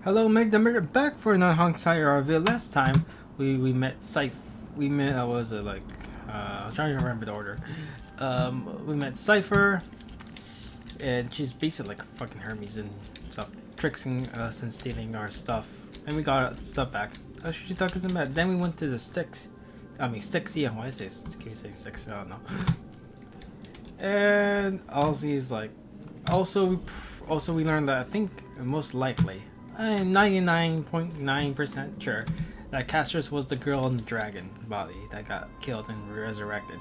Hello, Meg the Murder back for another Honkai review. Last time we met Scythe. We met was it like I'm trying to remember the order. We met Cypher, and she's basically like a fucking Hermes and stuff, tricksing us and stealing our stuff. And we got our stuff back. Oh, she took us in bed. Then we went to the sticks. I mean Stixie. Why did I say keep saying sticks? I don't know. And also he's like, also we learned that I think most likely. I'm 99.9% sure that Castrus was the girl in the dragon body that got killed and resurrected.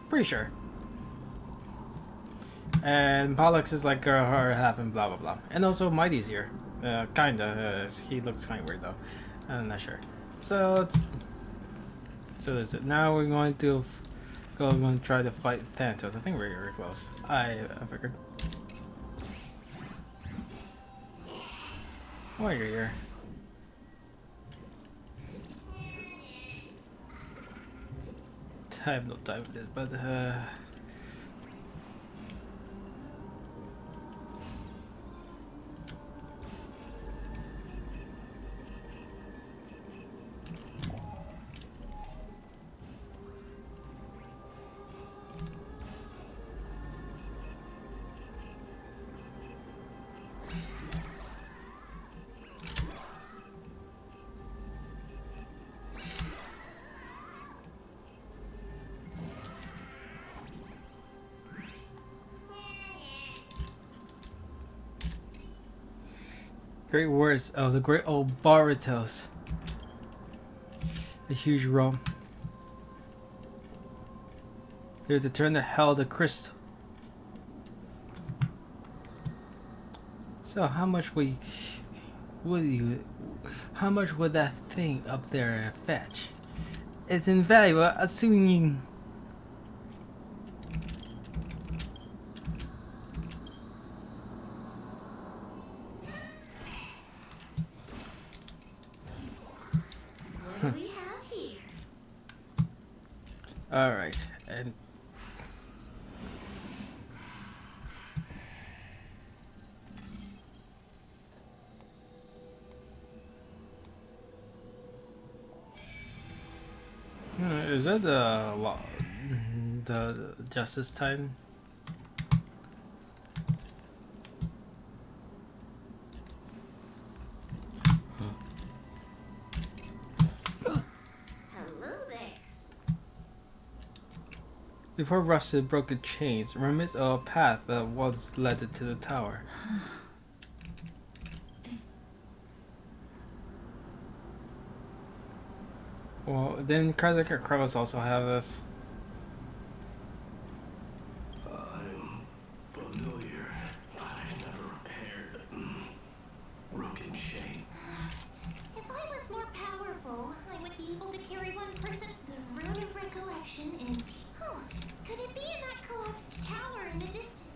Pretty sure. And Pollux is like her half and blah blah blah. And also Mighty's here. Kinda. He looks kinda weird though. I'm not sure. So that's it. Now we're going to we're going to try to fight Thantos. I think we're very close. I figured. Why are you here? I have no time for this, but great words of the great old Baratos. A huge Rome. They're to turn to hell the crystal. So how much would that thing up there fetch? It's invaluable, assuming What do we have here? Alright, and is that the Justice Titan? Hello there. Before rusted broken chains, reminisce of a path that once led to the tower. Well, didn't Kazakh Crows also have this? I'm familiar, but I've never repaired broken shape. If I was more powerful, I would be able to carry one person. The rune of recollection is. Oh, could it be in that collapsed tower in the distance?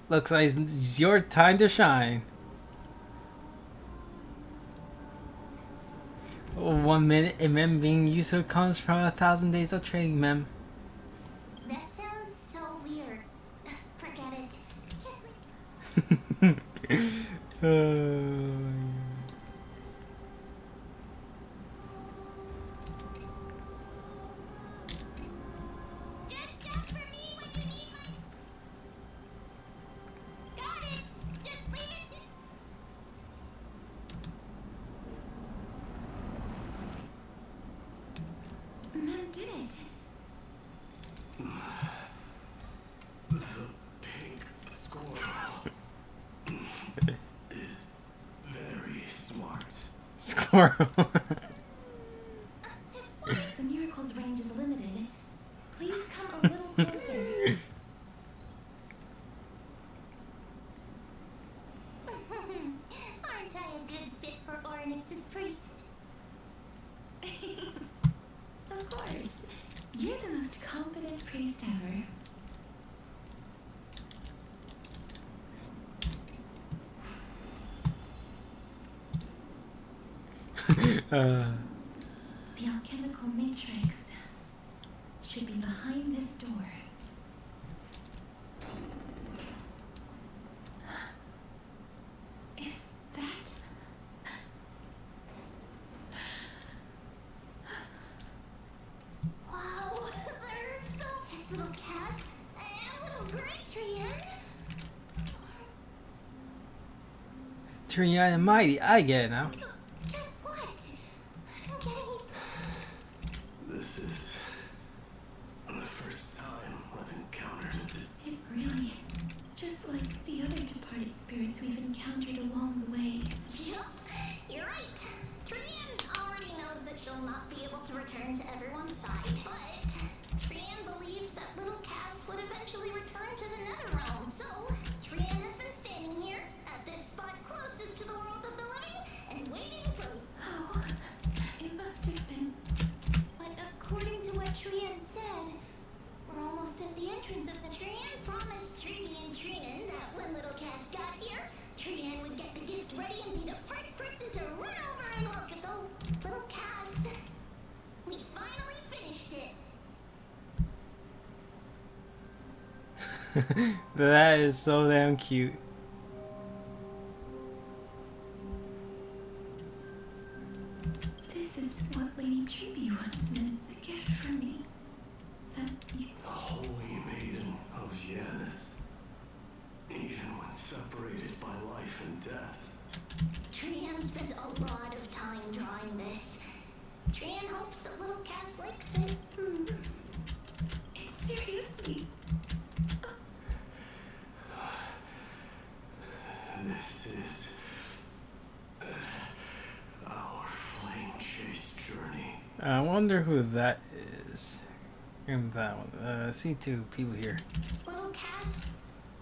Looks like it's your time to shine. 1 minute, a mem being used comes from 1,000 days of training, mem. That sounds so weird. Forget it. Just Just shout for me when you need my. Got it. Just leave it. Mom did it. The pink squirrel is very smart. Squirrel. The miracle's range is limited. Please come a little closer. Aren't I a good fit for Ornyx's priest? Of course. You're the most competent priest ever. The alchemical matrix should be behind this door. Is that Trian and Mighty, I get it now. Get what? I'm getting... This is the first time I've encountered a It really, just like the other departed spirits we've encountered along the way. Yup, you're right. Trian already knows that she'll not be able to return to everyone's side, but Trian believed that little Cass would eventually return to the Nether Realm. So, Trian has been standing here at this spot closest to the world of the living and waiting for... Oh, it must have been. But according to what Trian said, we're almost at the entrance of the... Trian promised Trudy and Trinan that when little Cass got here, Trian would get the gift ready and be the first person to run over and welcome. So, little Cass, we finally finished it. That is so damn cute. This is what Lady Truby once meant, the gift for me. That you. the holy maiden of Janus. Even when separated by life and death. Trian spent a lot of time drawing this. Trian hopes that little Cass likes it. It's seriously. This is our flame chase journey. I wonder who that is. That one. See two people here. Little Cass,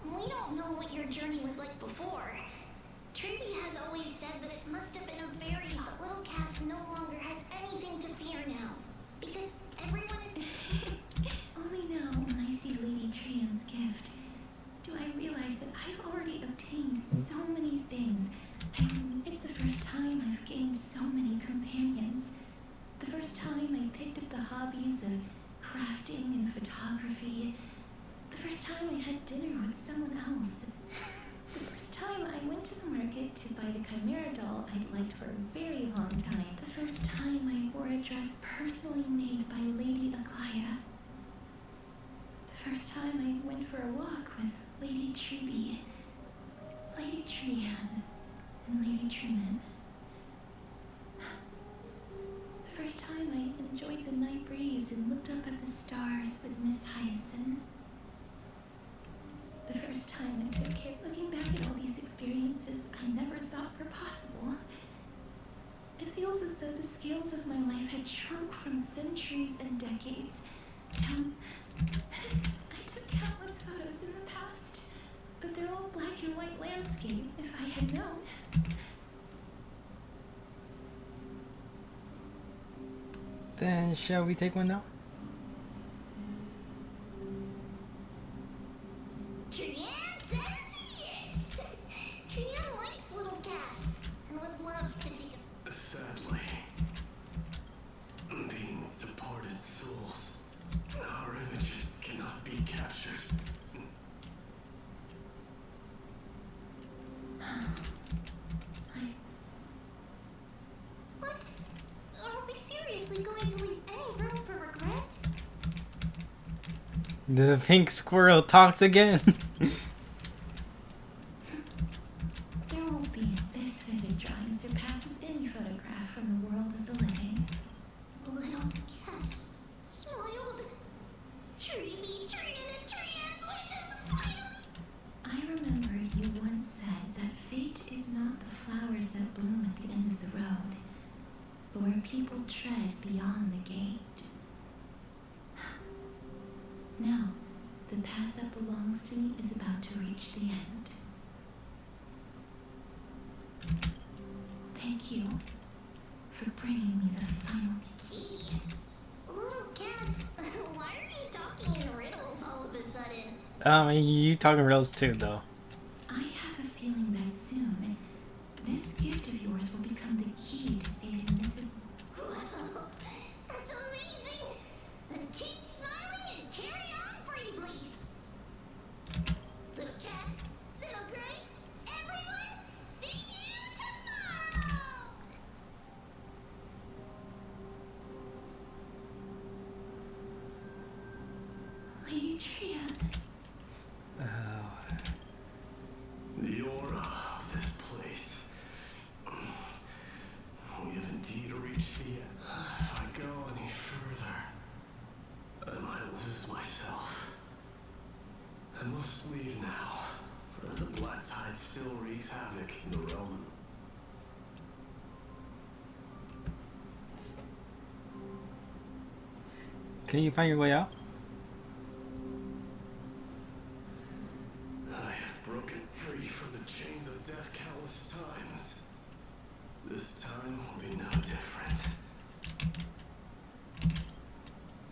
we don't know what your journey was like before. Truby has always said that it must have been a very hot... Little Cass no longer has anything to fear now. Because everyone is... Only now, when I see Lady Trian's gift, do I realize that I've already obtained so many things. I mean, it's the first time I've gained so many companions. The first time I picked up the hobbies of crafting and photography. The first time I had dinner with someone else. The first time I went to the market to buy the Chimera doll I'd liked for a very long time. The first time I wore a dress personally made by Lady Aglaia. The first time I went for a walk with Lady Truby, Lady Trian, and Lady Trinan. The first time I enjoyed the night breeze and looked up at the stars with Miss Hyacinth. The first time I took care. Looking back at all these experiences I never thought were possible, it feels as though the scales of my life had shrunk from centuries and decades down. I took countless photos in the past, but they're all black and white landscape. If I had known. Then shall we take one now? Trian says yes! Trian likes little Cass and would love to take it. Sadly, being departed souls, our images cannot be captured. What? Are we seriously going to leave any room for regret? The pink squirrel talks again. There won't be. This vivid drawing surpasses any photograph from the world of the living. Little Cass smiled. Trudy, Trian, and Trian's wishes finally... I remember you once said that fate is not the flowers that bloom at the end of the road, but where people tread beyond the gate. Now, the path that belongs to me is about to reach the end. Thank you for bringing me the final key. Little Cass, why are you talking in riddles all of a sudden? You talking riddles too, though. I have a feeling that soon, this gift of yours will become the key to saving Mrs. Wow, that's amazing! Then keep smiling and carry on bravely! Little Cass, little Gray, everyone, see you tomorrow! Lady Trian. The aura of this place in the realm. Can you find your way out? I have broken free from the chains of death countless times. This time will be no different.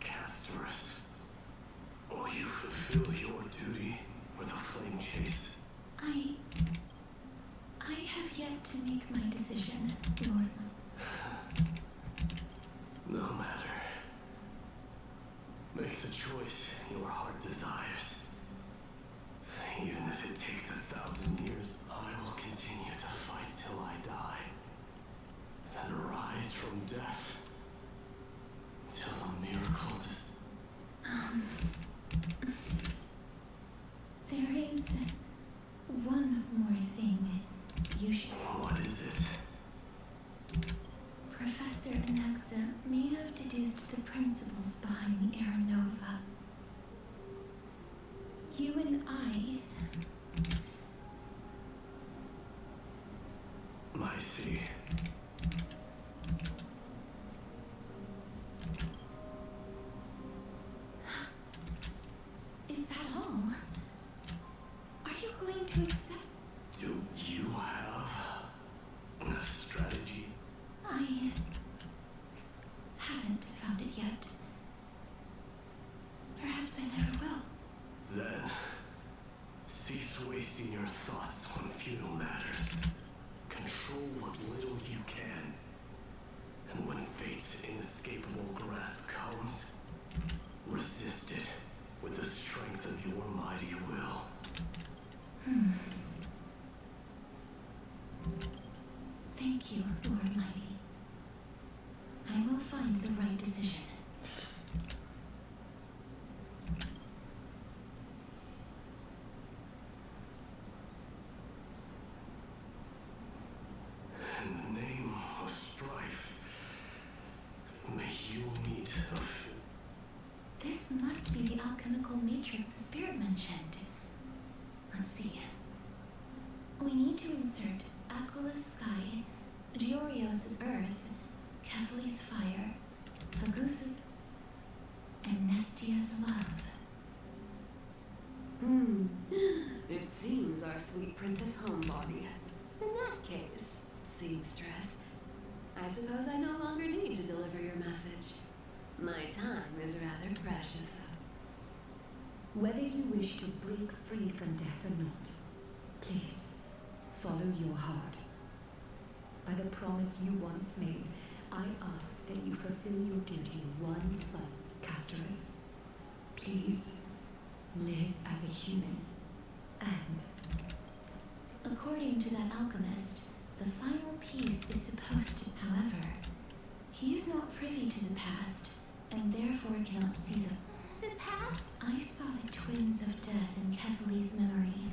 Castorus, will you fulfill your duty with a flame chase? I have yet to make my decision, Lord. No matter. Make the choice your heart desires. Even if it takes 1,000 years, I will continue to fight till I die. Then rise from death. Till the miracle is... There is one more thing you should... What is it? Professor Anaxa may have deduced the principles behind the Era Nova. You and I... I see. Is that all? Are you going to accept... Do you have a strategy? I haven't found it yet. Perhaps I never will. Then, cease wasting your thoughts on futile matters. Control what little you can. And when fate's inescapable grasp comes, resist it with the strength of your mighty will. Thank you, Lord Mighty. I will find the right decision. In the name of strife, may you meet a This must be the alchemical matrix the spirit mentioned. Let's see. We need to insert Aquilus sky, Giorios' earth, Kefali's fire, Fagus' and Nestia's love. It seems our sweet Princess Homebody has... In that case, seamstress, I suppose I no longer need to deliver your message. My time is rather precious. Whether you wish to break free from death or not, please follow your heart. By the promise you once made, I ask that you fulfill your duty one final, Castorus. Please live as a human, and According to that alchemist, the final piece is supposed to... However, he is not privy to the past, and therefore cannot see the... The past? I saw the twins of death in Kefali's memory,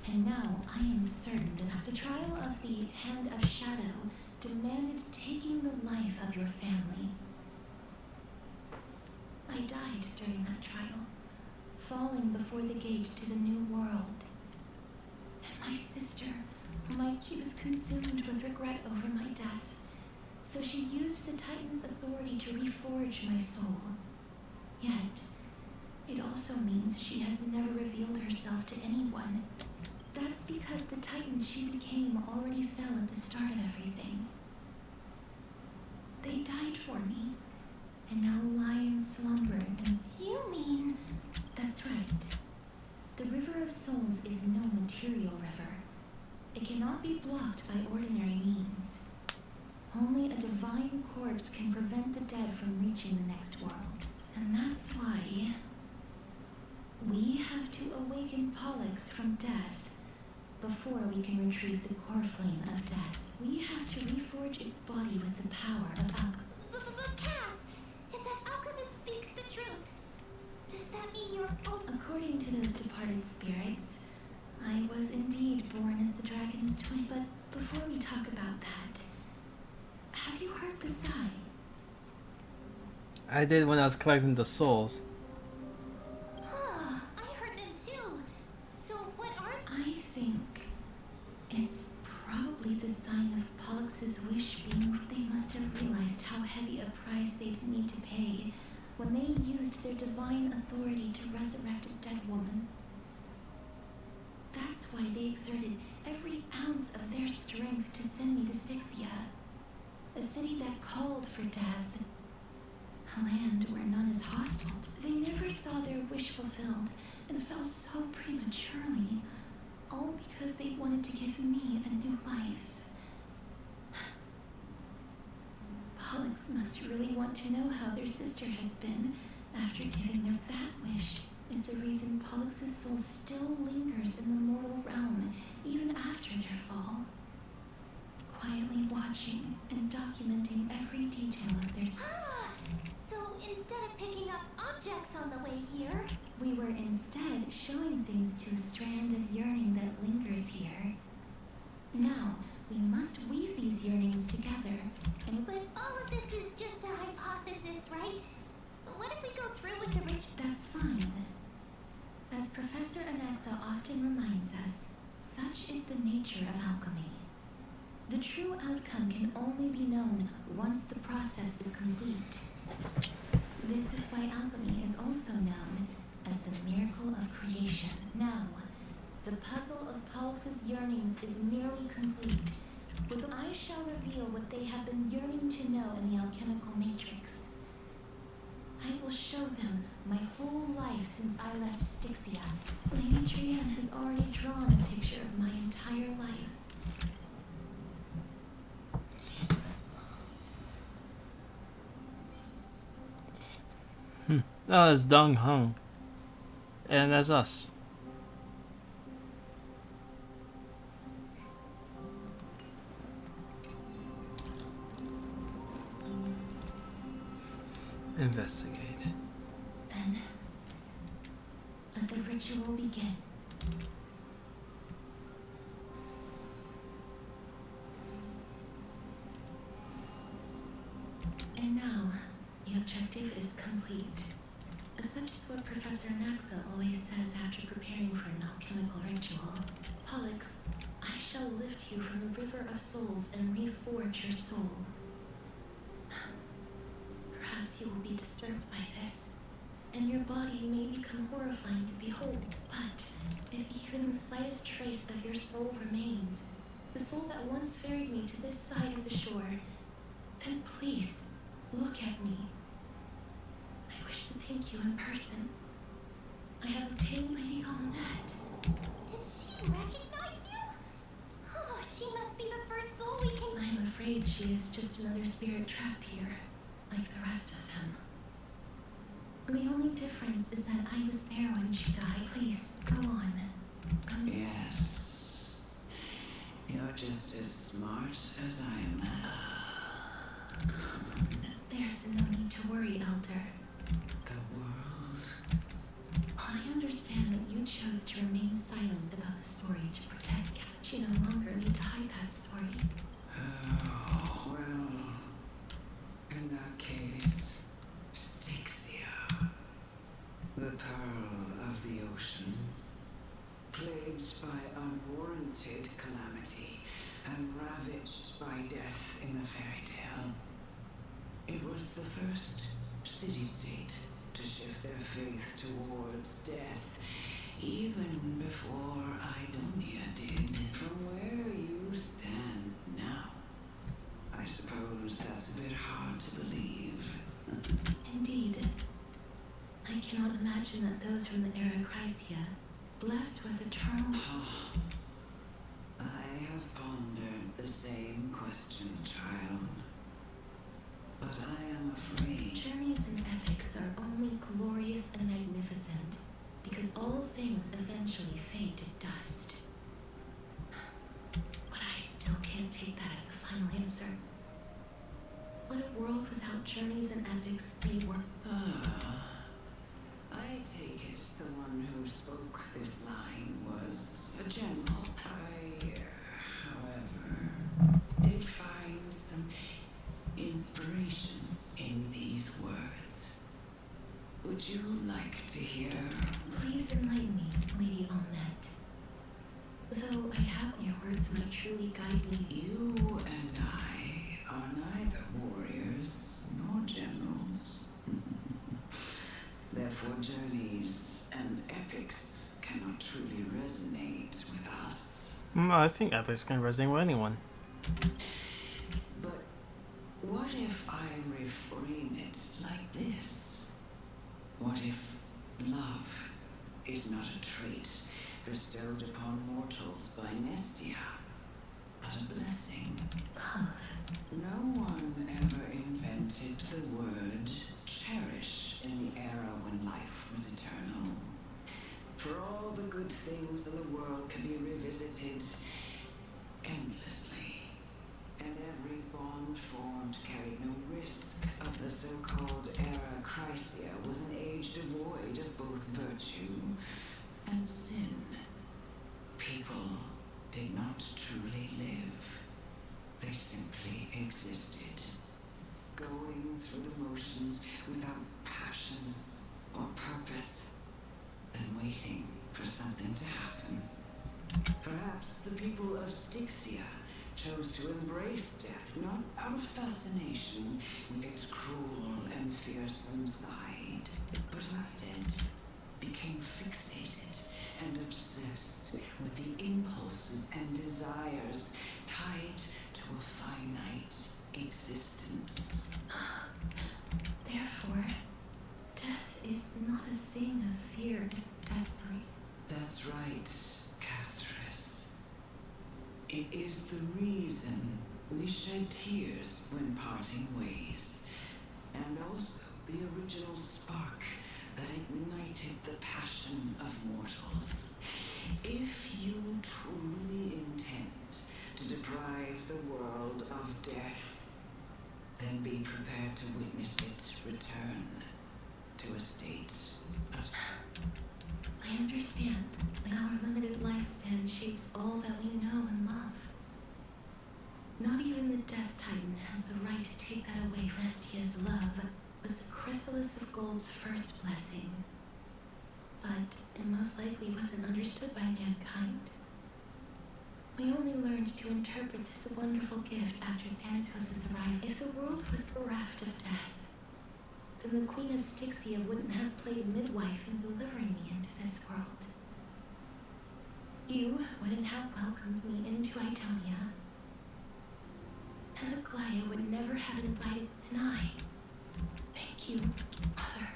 and now I am certain that the trial of the Hand of Shadow demanded taking the life of your family. I died during that trial, falling before the gate to the new world. And my sister, she was consumed with regret over my death, so she used the Titan's authority to reforge my soul. Yet, it also means she has never revealed herself to anyone. That's because the Titan she became already fell at the start of everything. They died for me, and now lie in slumber and... You mean... That's right. The River of Souls is no material river. It cannot be blocked by ordinary means. Only a divine corpse can prevent the dead from reaching the next world. And that's why we have to awaken Pollux from death before we can retrieve the core flame of death. We have to reforge its body with the power of alchemy. But Cass, if that alchemist speaks the truth, does that mean you're also... According to those departed spirits, I was indeed born as the dragon's twin. But before we talk about that, have you heard the sigh? I did when I was collecting the souls. I heard them too. So what are... I think it's the sign of Pollux's wish being they must have realized how heavy a price they'd need to pay when they used their divine authority to resurrect a dead woman. That's why they exerted every ounce of their strength to send me to Styxia, a city that called for death, a land where none is hostile. They never saw their wish fulfilled and fell so prematurely, all because they wanted to give me a new life. Pollux must really want to know how their sister has been after giving them that wish. Is the reason Pollux's soul still lingers in the mortal realm even after their fall, quietly watching and documenting every detail of their... So instead of picking up objects on the way here, We were instead showing things to a strand of yearning that lingers here. Now, we must weave these yearnings together, and but all of this is just a hypothesis, right? What if we go through with the rich? that's fine. As Professor Anaxa often reminds us, such is the nature of alchemy. The true outcome can only be known once the process is complete. This is why alchemy is also known as the miracle of creation. Now, the puzzle of Pollux's yearnings is nearly complete. With I shall reveal what they have been yearning to know in the alchemical matrix. I will show them my whole life since I left Styxia. Lady Trian has already drawn a picture of my entire life. No, that's Dong Hung. And that's us. Investigate. Then, let the ritual begin. And now, the objective is complete. Such is what Professor Naxa always says after preparing for an alchemical ritual. Pollux, I shall lift you from the river of souls and reforge your soul. Perhaps you will be disturbed by this, and your body may become horrifying to behold. But if even the slightest trace of your soul remains, the soul that once ferried me to this side of the shore, then please, look at me. I wish to thank you in person. I have obtained Lady Alnette. Did she recognize you? Oh, she must be the first soul we can... I am afraid she is just another spirit trapped here, like the rest of them. The only difference is that I was there when she died. Please, go on. Yes. You're just as smart as I am. There's no need to worry, Elder. The world. I understand that you chose to remain silent about the story to protect Kat. You no longer need to hide that story. Oh, well. In that case, Styxia, the pearl of the ocean, plagued by unwarranted calamity and ravaged by death in a fairy tale. It was the first city-state to shift their faith towards death, even before Idonia did. From where you stand now, I suppose that's a bit hard to believe. Indeed. I cannot imagine that those from the era Chrysia, blessed with eternal... I have pondered the same question, child. But I am afraid. Journeys and epics are only glorious and magnificent because all things eventually fade to dust. But I still can't take that as the final answer. Would a world without journeys and epics be worth... I take it the one who spoke this line was a general. I, however, did find some inspiration in these words. Would you like to hear? Please enlighten me, Lady Alnette. Though I have your words might truly guide me. You and I are neither warriors nor generals. Therefore, journeys and epics cannot truly resonate with us. I think epics can resonate with anyone. But what if I reframe it like this? What if love is not a trait bestowed upon mortals by Nestia, but a blessing? No one ever invented the word cherish in the era when life was eternal. For all the good things in the world can be revisited endlessly, and every bond formed carried no risk of the so-called era Chrysia was an age devoid of both virtue and sin. People did not truly live. They simply existed, going through the motions without passion or purpose, and waiting for something to happen. Perhaps the people of Styxia chose to embrace death, not out of fascination with its cruel and fearsome side, but instead became fixated and obsessed with the impulses and desires tied to a finite existence. Therefore, death is not a thing of fear and desperation. That's right, Castress. It is the reason we shed tears when parting ways, and also the original spark that ignited the passion of mortals. If you truly intend to deprive the world of death, then be prepared to witness it return to a state of... I understand that our limited lifespan shapes all that we know and love. Not even the Death Titan has the right to take that away. Restia's love was the chrysalis of gold's first blessing, but it most likely wasn't understood by mankind. We only learned to interpret this wonderful gift after Thantos' arrival. If the world was bereft of death, then the Queen of Styxia wouldn't have played midwife in delivering me into this world. You wouldn't have welcomed me into Idonia, and Aglaya would never have invited, and I. Thank you, Mother.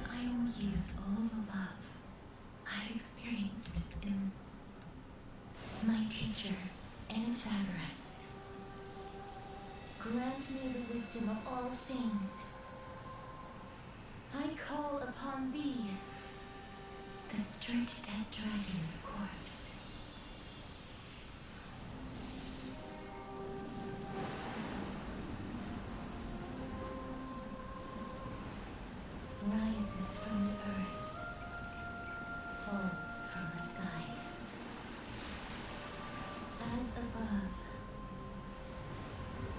I will use all the love I've experienced in this. My teacher, Anaxagoras, grant me the wisdom of all things. I call upon thee, the stripped dead dragon's corpse. Rises from the earth, falls from the sky. As above,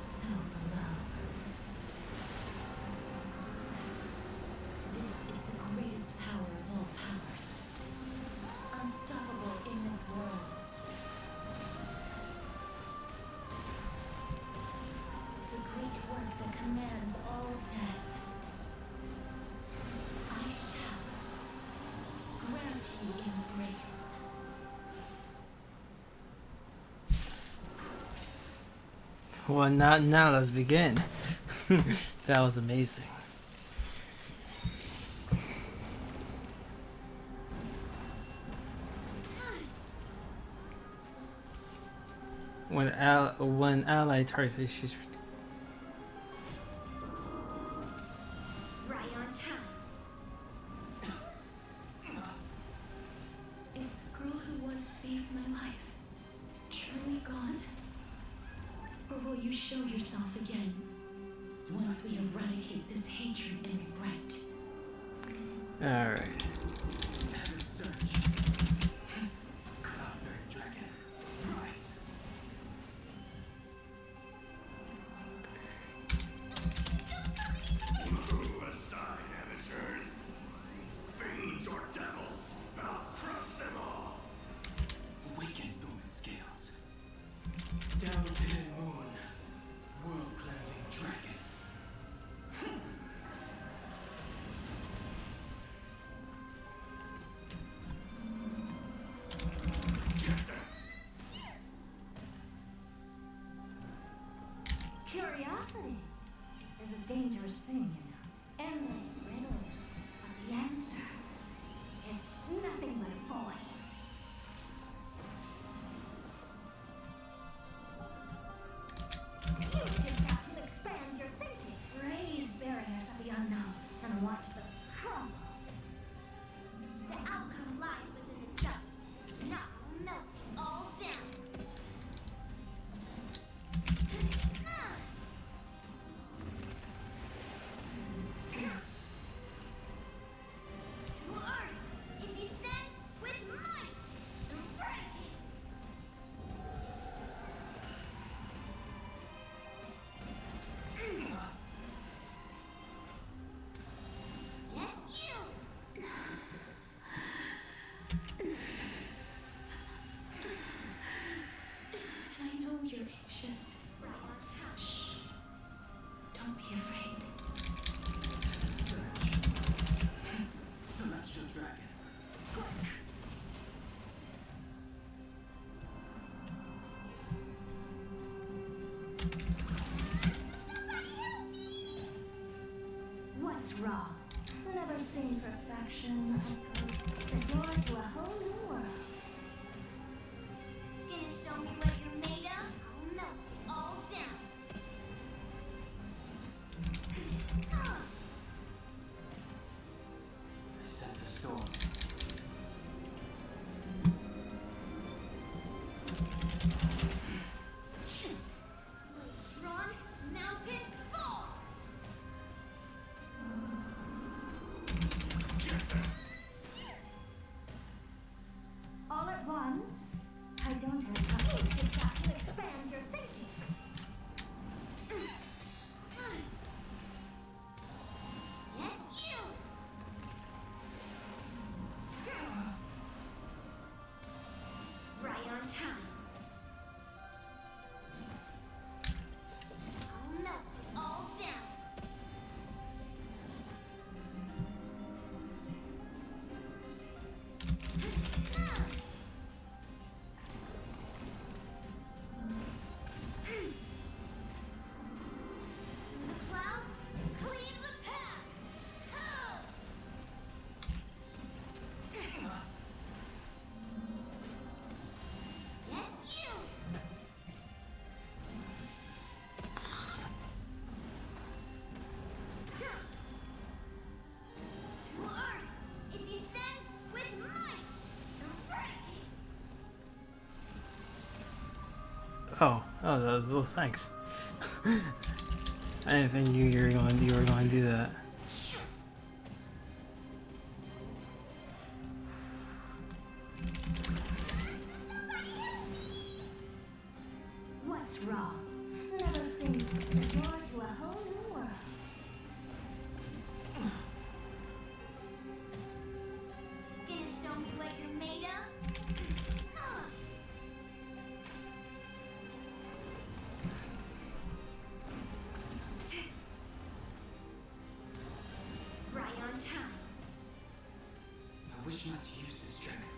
so below. This is the greatest power of all powers, unstoppable in this world. The great work that commands all death. I shall grant you embrace. Well, now let's begin. That was amazing. When ally targets issues. Right on time. Is the girl who once saved my life truly gone? Or will you show yourself again once we eradicate this hatred and regret? Alright. Fiends or devils. is a dangerous thing, you know. Endless riddles, but the answer is nothing but a void. You just have to expand your thinking, raise barriers of the unknown, and watch them crumble. The outcome lies within the self, not melting all down. To Earth, it descends with might through renegades. Yes, you! I know you're anxious. Right on time. Shh. Don't be afraid. Celestial dragon. What's wrong? Never seen perfection up close. The door to a whole new world. Gonna show me what you're made of? I'll melt it all down. I sense a storm. Run, mountains fall. All at once? I don't have time. You just have to expand your thinking. Yes, you! Right on time. I'll melt it all down. The clouds clean the path. Yes, you. To Earth, it descends with might through renegades. Well, thanks. I didn't think you were going to do that. What's wrong? Never seen the door to a whole new world. Gonna show me what you're made of? Right on time. I wish not to use this strength.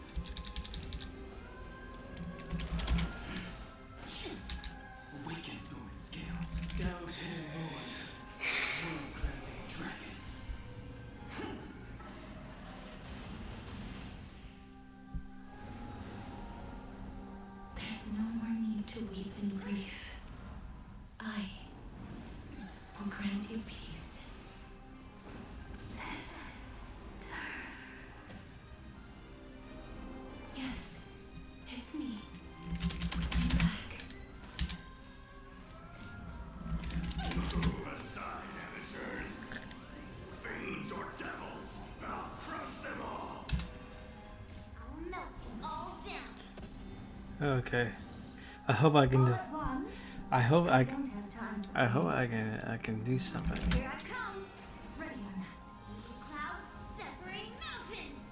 Awaken dormant scales. Doubt anymore. World-cleansing dragon. There's no more need to weep in grief. I will grant you peace. Yes, it's me. I'm back. Who has died and returned? Fiends or devils? I'll crush them all. I'll melt it all down. Okay. I hope I can All do. at once? I hope I. Don't have time to I hope I please. can do something. Here I come. Ready or not. Clouds separate mountains.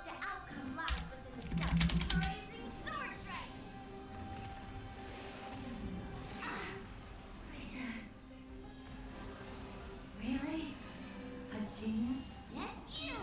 The outcome lies within the self-raising sword strike. Rita. Really? A genius? Yes, you.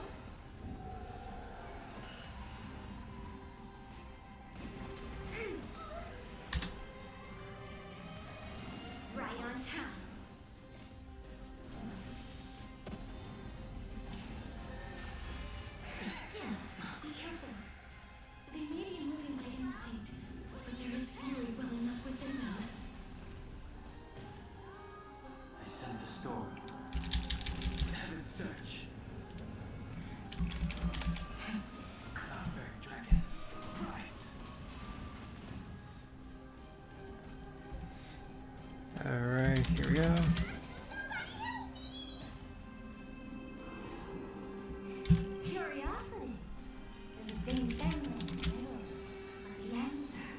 solving endless riddles, but the answer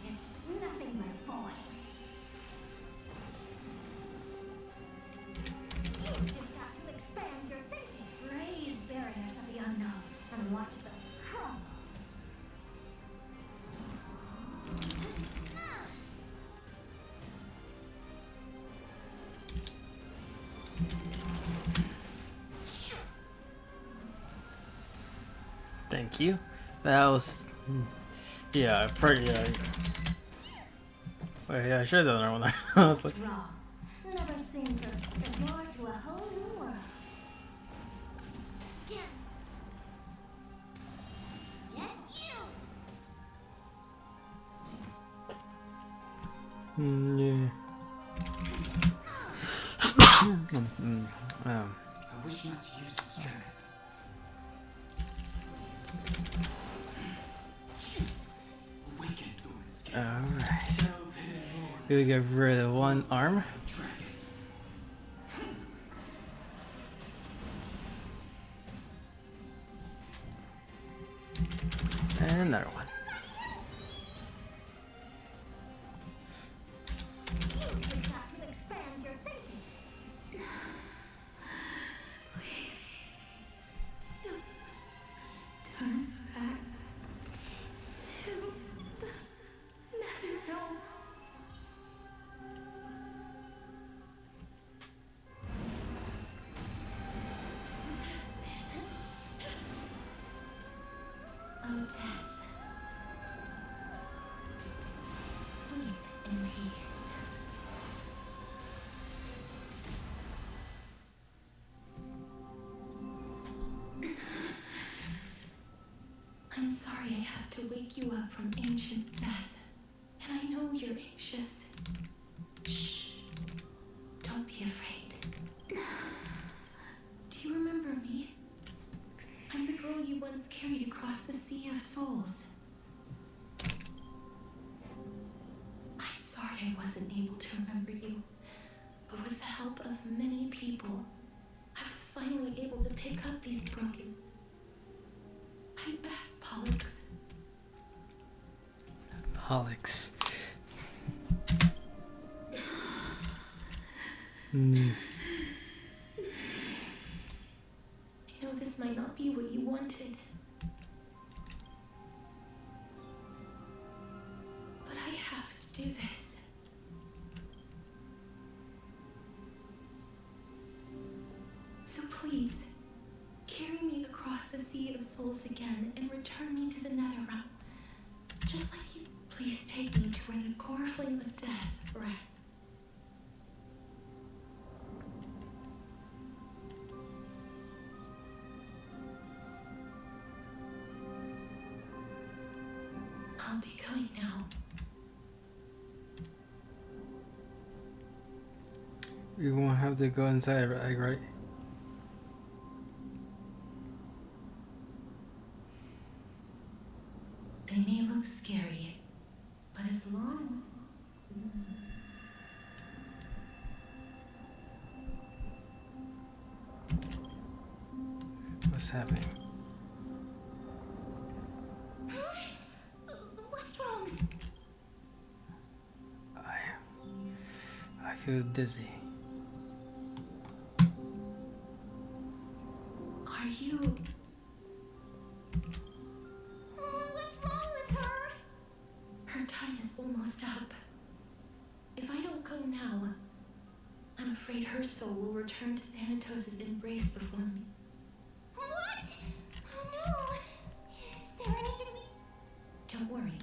is nothing but void. You've just got to expand your thinking, raise barriers of the unknown, and watch them crumble. Thank you. That was, yeah, pretty. Wait, yeah, I should have done that one. I was like, What's wrong? Never seen the door to a whole new world. Again. Yes, you. yeah. I wish not to use the strength. Awaken through its gaze. Alright. Delve hidden lore. We get rid of one arm. Dragon. And another one. You've just got to expand your thinking. Turn back to the nether realm. Oh, death. Sleep in peace. I'm sorry I have to wake you up from ancient death. And I know you're anxious. Shh. Don't be afraid. Do you remember me? I'm the girl you once carried across the Sea of Souls. I'm sorry I wasn't able to remember you, but with the help of many people, I was finally able to pick up these broken. I'm back, Pollux. Pollux. I know this might not be what you wanted, but I have to do this. So please, carry me across the Sea of Souls again and return me to the Nether Realm. Just like you, please take me to where the core flame of death rests. I'll be going now. We won't have to go inside the egg, right? They may look scary, but as long What's happening? What's wrong? I feel dizzy. are you? What's wrong with her? Her time is almost up. If I don't go now, I'm afraid her soul will return to Thantos' embrace before me. What? Oh no. Is there anything we... Don't worry.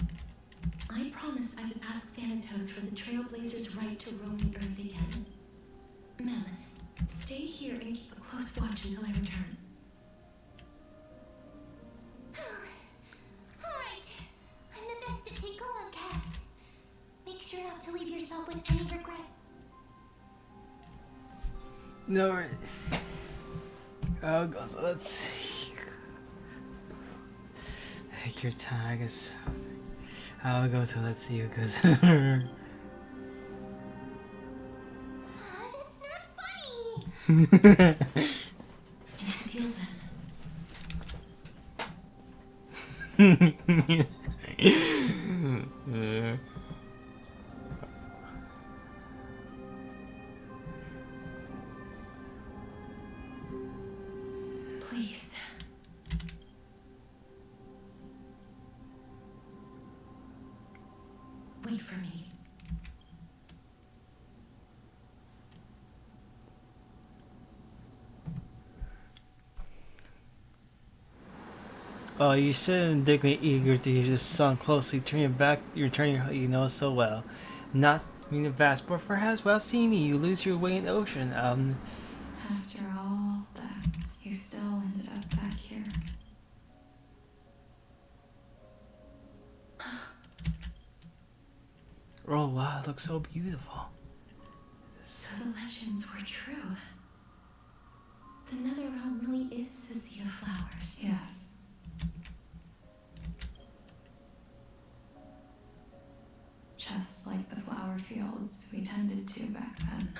I promised I would ask Thanatos for the Trailblazers' right to roam the Earth again. Mem, stay here and keep a close watch until I return. Alright. I'm the best at take on, Cass. Make sure not to leave yourself with any regret. No. Oh, God, so let's see. Take your time, I guess. I'll go to let's see because. That's not funny. And still then. Yeah. Please. Wait for me. Oh, you sit indignantly eager to hear the song closely. Turning back, you're turning how you know so well. Not meaning vast, but perhaps while seeing me, you lose your way in the ocean. After all that, you still ended up back here. Oh wow, it looks so beautiful. So the legends were true. The Nether Realm really is a sea of flowers. Yes. Just like the flower fields we tended to back then.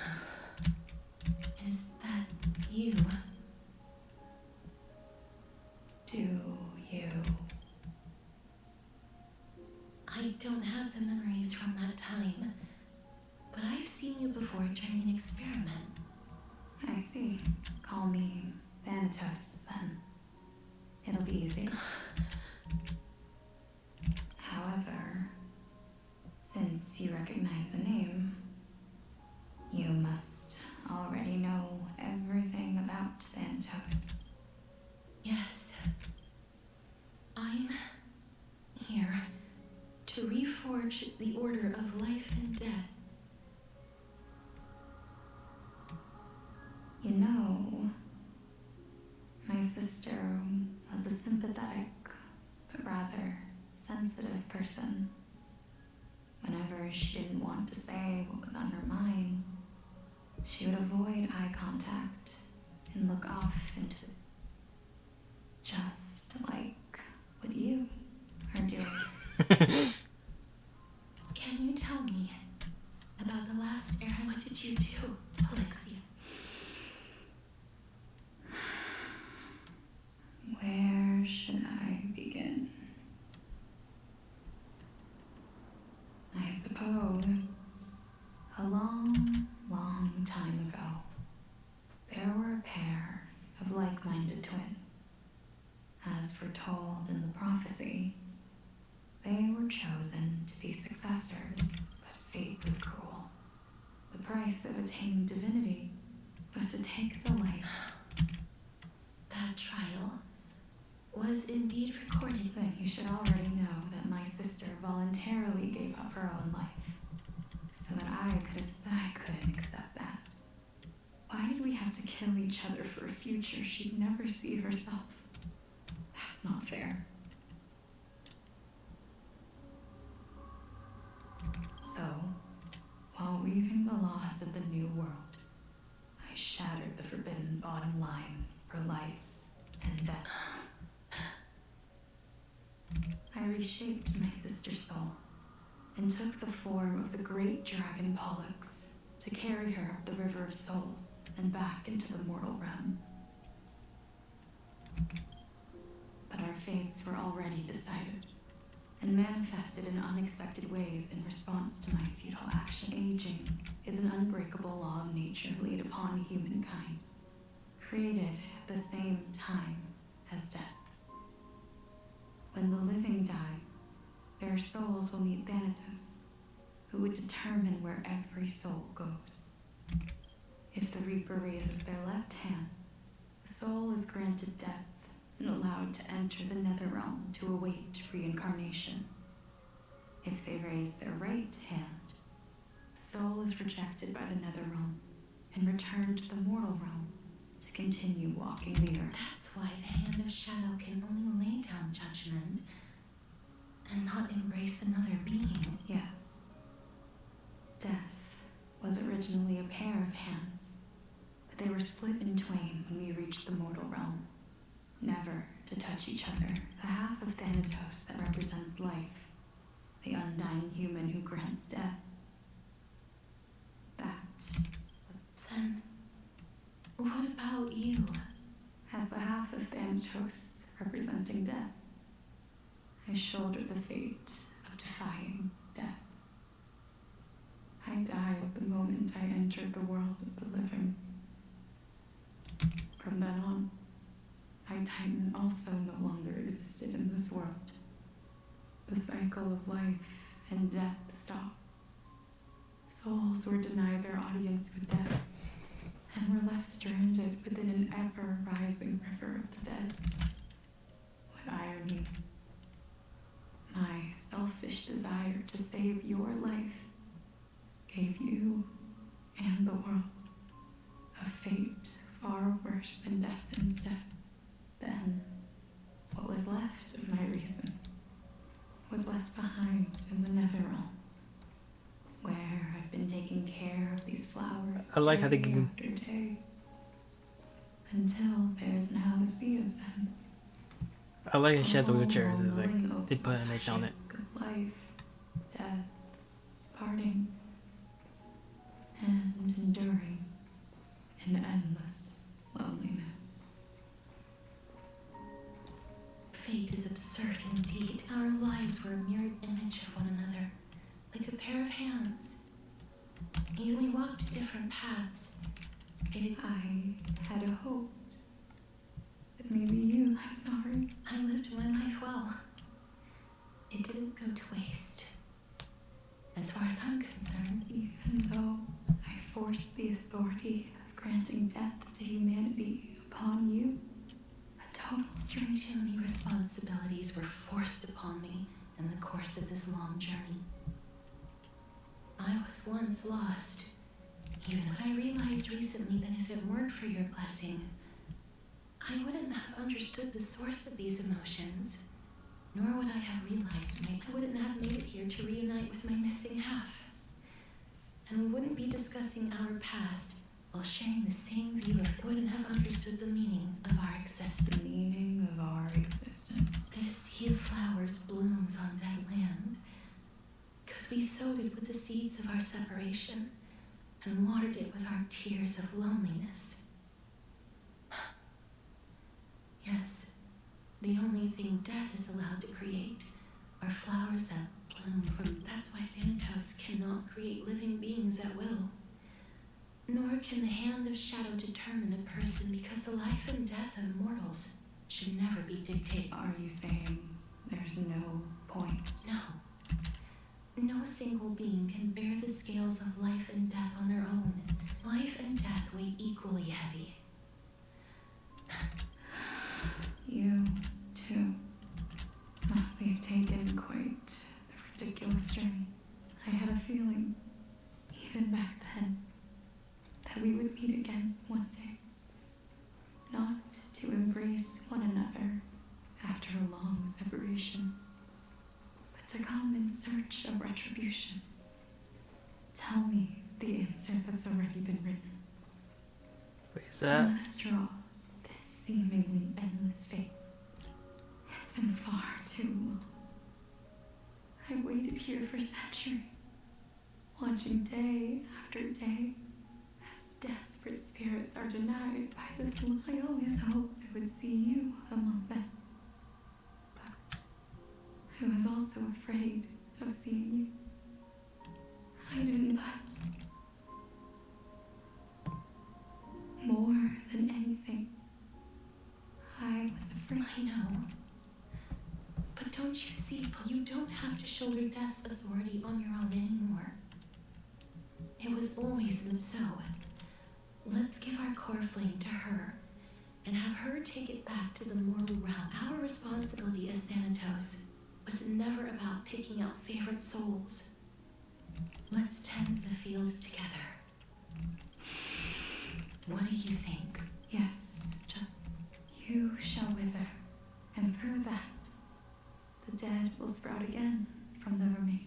Is that you? Do you? I don't have the memories from that time, but I've seen you before during an experiment. I see. Call me Thantos, then. It'll be easy. However, since you recognize the name, you must already know everything about Thantos. Yes. I'm here to reforge the order of life and death. You know, my sister was a sympathetic, but rather sensitive person. Whenever she didn't want to say what was on her mind, she would avoid eye contact and look off into just like what you are doing. Can you tell me about the last era? What did you do, Alexia? Where should I begin? I suppose a long, long time ago, there were a pair of like-minded twins. As foretold in the prophecy, they were chosen to be successors, but fate was cruel. The price of attaining divinity was to take the life. That trial was indeed recorded. Then you should already know that my sister voluntarily gave up her own life, so that I couldn't accept that. Why did we have to kill each other for a future she'd never see herself? That's not fair. So, while weaving the laws of the new world, I shattered the forbidden bottom line for life and death. I reshaped my sister's soul and took the form of the great dragon Pollux to carry her up the River of Souls and back into the mortal realm. But our fates were already decided and manifested in unexpected ways in response to my futile action. Aging is an unbreakable law of nature laid upon humankind, created at the same time as death. When the living die, their souls will meet Thanatos, who would determine where every soul goes. If the Reaper raises their left hand, the soul is granted death and allowed to enter the Netherrealm to await reincarnation. If they raise their right hand, the soul is rejected by the Netherrealm and returned to the mortal realm to continue walking the earth. That's why the Hand of Shadow can only lay down judgment and not embrace another being. Yes. Death was originally a pair of hands, but they were split in twain when we reached the mortal realm, never to touch each other. The half of Thanatos that represents life, the undying human who grants death. That was Then, what about you? as the half of Thantos representing death. I shouldered the fate of defying death. I died the moment I entered the world of the living. From then on, my Titan also no longer existed in this world. The cycle of life and death stopped. Souls were denied their audience with death, and were left stranded within an ever-rising river of the dead. What irony. My selfish desire to save your life gave you and the world a fate far worse than death instead. Then, what was left of my reason was left behind in the Netherrealm, where I've been taking care of these flowers I like how they day can- after day, until there's now a sea of them. I like how she has wheelchairs. All It's like knowing of they put an the image on it. cycle of life, death, parting, and enduring in endless loneliness. Fate is absurd indeed. Our lives were a mirrored image of one another, like a pair of hands. Even we walked different paths. I had a hope that maybe you, I'm sorry. I lived my life well. It didn't go to waste. As far as I'm concerned, even though I forced the authority of granting death to humanity upon you, a total strange. Too many responsibilities were forced upon me in the course of this long journey. I was once lost, even when I realized recently that if it weren't for your blessing, I wouldn't have understood the source of these emotions, nor would I have realized I wouldn't have made it here to reunite with my missing half. And we wouldn't be discussing our past while sharing the same view if we wouldn't have understood the meaning of our existence. The meaning of our existence. This sea of flowers blooms on dead land, because we sowed it with the seeds of our separation and watered it with our tears of loneliness. Yes, the only thing death is allowed to create are flowers that bloom from. That's why Thantos cannot create living beings at will. Nor can the hand of shadow determine a person, because the life and death of mortals should never be dictated. Are you saying there's no point? No. No single being can bear the scales of life and death on their own. Life and death weigh equally heavy. You, too, must have taken quite the ridiculous journey. I had a feeling, even back then, that we would meet again one day. Not to embrace one another after a long separation, but to come in search of retribution. Tell me the answer that's already been written. Wait, is that? Let us draw this seemingly endless fate. It's been far too long. I waited here for centuries, watching day after day as desperate spirits are denied by this life. I always hoped I would see you among them. But I was also afraid of seeing you. I didn't, but more than anything, I was afraid. I know. But don't you see, you don't have to shoulder death's authority on your own anymore. It was always been so. Let's give our core flame to her and have her take it back to the mortal realm. Our responsibility as Thanatos was never about picking out favorite souls. Let's tend the field together. What do you think? Yes, just you shall wither, and through that, the dead will sprout again from the remains.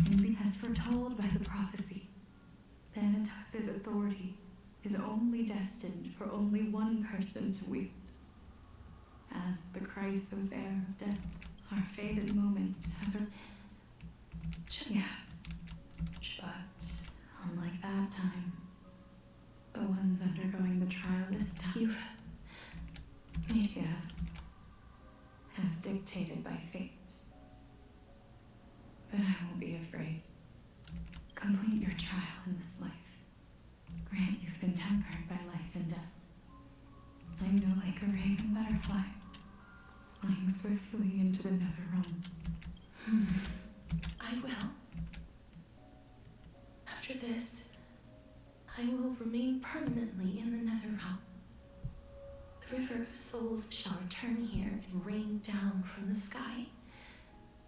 And as foretold by the prophecy, Thanatos' authority is only destined for only one person to wield. As the Chrysos heir of death, our fated moment has a... Yes, but unlike that time, the ones undergoing the trial this time... You've... Yes. as dictated by fate. But I won't be afraid. Complete your trial in this life. Grant you've been tempered by life and death. I'm no like a raven butterfly, flying swiftly into the nether realm. I will. After this, I will remain permanently in the nether realm. The river of souls shall return here and rain down from the sky,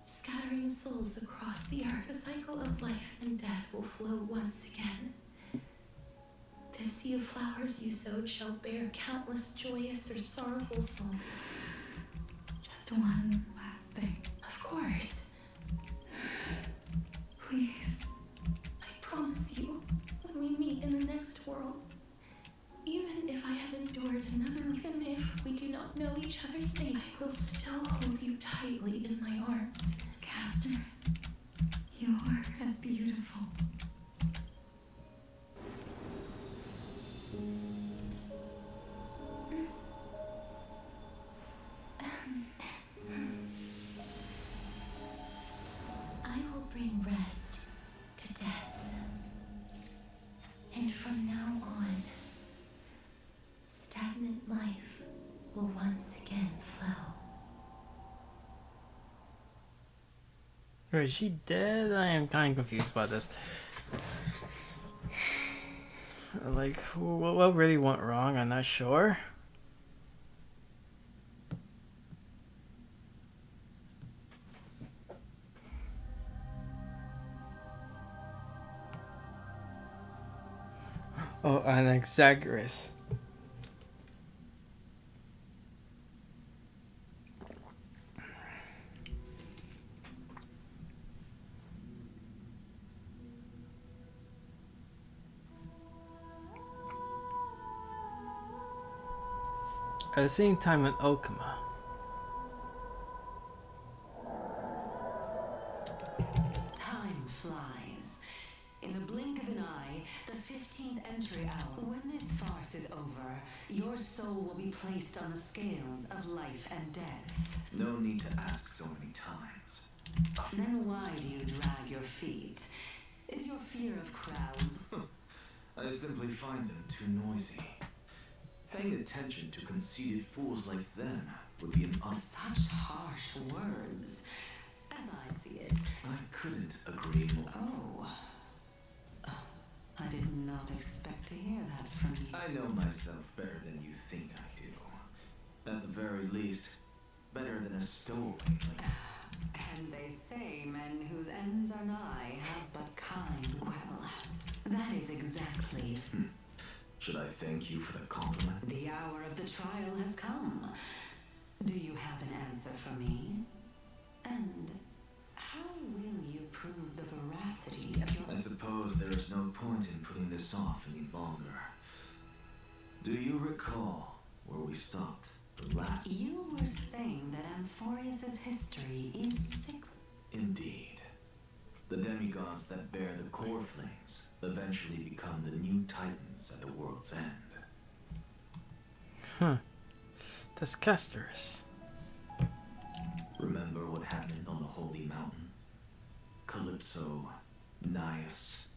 scattering souls across the earth. The cycle of life and death will flow once again. This sea of flowers you sowed shall bear countless joyous or sorrowful souls. Just one last thing. Of course. Please. I promise you, when we meet in the next world, even if I have endured another, even if we do not know each other's name, I will still hold you tightly in my arms. Castorus, you're as beautiful. I will bring rest to death. And from now on, stagnant life will once again flow. Is she dead? I am kind of confused about this. Like, what really went wrong? I'm not sure. Oh, Anaxagoras. At the same time in Okama. Time flies. In the blink of an eye, the 15th entry hour. When this farce is over, your soul will be placed on the scales of life and death. No need to ask so many times. Then why do you drag your feet? Is your fear of crowds? I simply find them too noisy. Paying attention to conceited fools like them would be an Such harsh words. As I see it. I couldn't agree more. Oh. I did not expect to hear that from you. I know myself better than you think I do. At the very least, better than a stowaway like And they say men whose ends are nigh have but kind. Well, that is exactly. Should I thank you for the compliment? The hour of the trial has come. Do you have an answer for me? And how will you prove the veracity of your... I suppose there is no point in putting this off any longer. Do you recall where we stopped the last... You were saying that Amphorius's history is sick. Indeed. The demigods that bear the core flames eventually become the new titans at the world's end. Huh. That's Castorus. Remember what happened on the Holy Mountain? Calypso, Naias.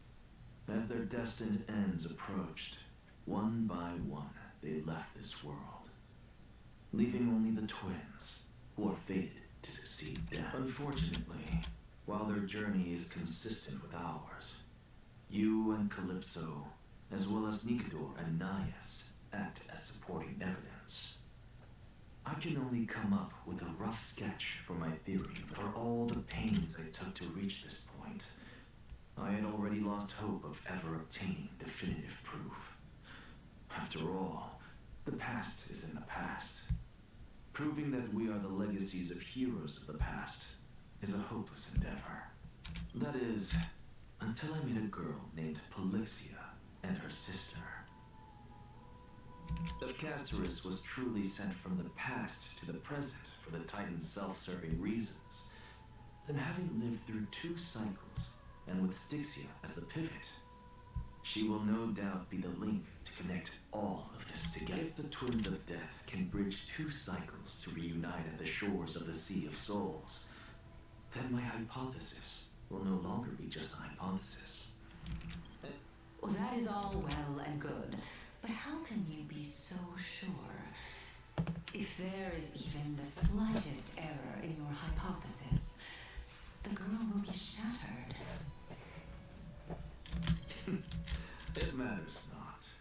As their destined ends approached, one by one they left this world, leaving only the twins, who are fated to succeed death. Unfortunately, while their journey is consistent with ours, you and Calypso, as well as Nikador and Naias, act as supporting evidence. I can only come up with a rough sketch for my theory. For all the pains I took to reach this point, I had already lost hope of ever obtaining definitive proof. After all, the past is in the past. Proving that we are the legacies of heroes of the past is a hopeless endeavor. That is, until I met a girl named Polixia and her sister. If Castorus was truly sent from the past to the present for the Titan's self-serving reasons, then having lived through 2 cycles, and with Styxia as the pivot, she will no doubt be the link to connect all of this together. If the Twins of Death can bridge bridge 2 cycles to reunite at the shores of the Sea of Souls, then my hypothesis will no longer be just a hypothesis. Well, that is all well and good, but how can you be so sure? If there is even the slightest error in your hypothesis, the girl will be shattered. It matters not.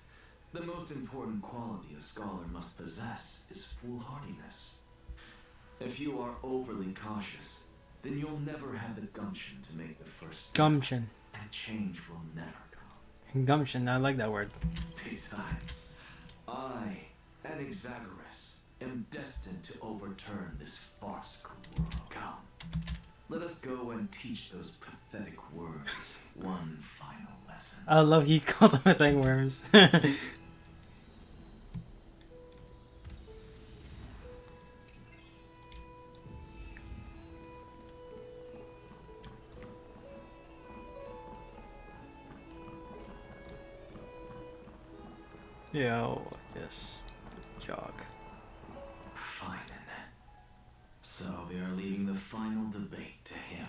The most important quality a scholar must possess is foolhardiness. If you are overly cautious, then you'll never have the gumption to make the first step. Gumption. And change will never come. Gumption, I like that word. Besides, I, an Exagoras, am destined to overturn this farcical world. Come, let us go and teach those pathetic worms one final lesson. I love he calls them pathetic worms. Yeah, I'll just jog. Fine. So they are leaving the final debate to him.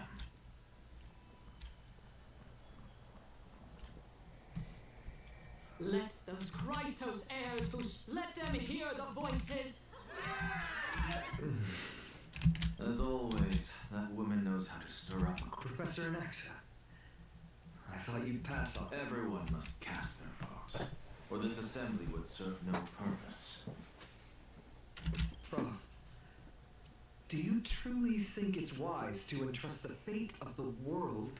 Let those Chrysos heirs let them hear the voices. As always, that woman knows how to stir up a crowd. Professor Nexa, I thought you'd pass on. Everyone must cast their vote, or this assembly would serve no purpose. Prof, do you truly think it's wise to entrust the fate of the world?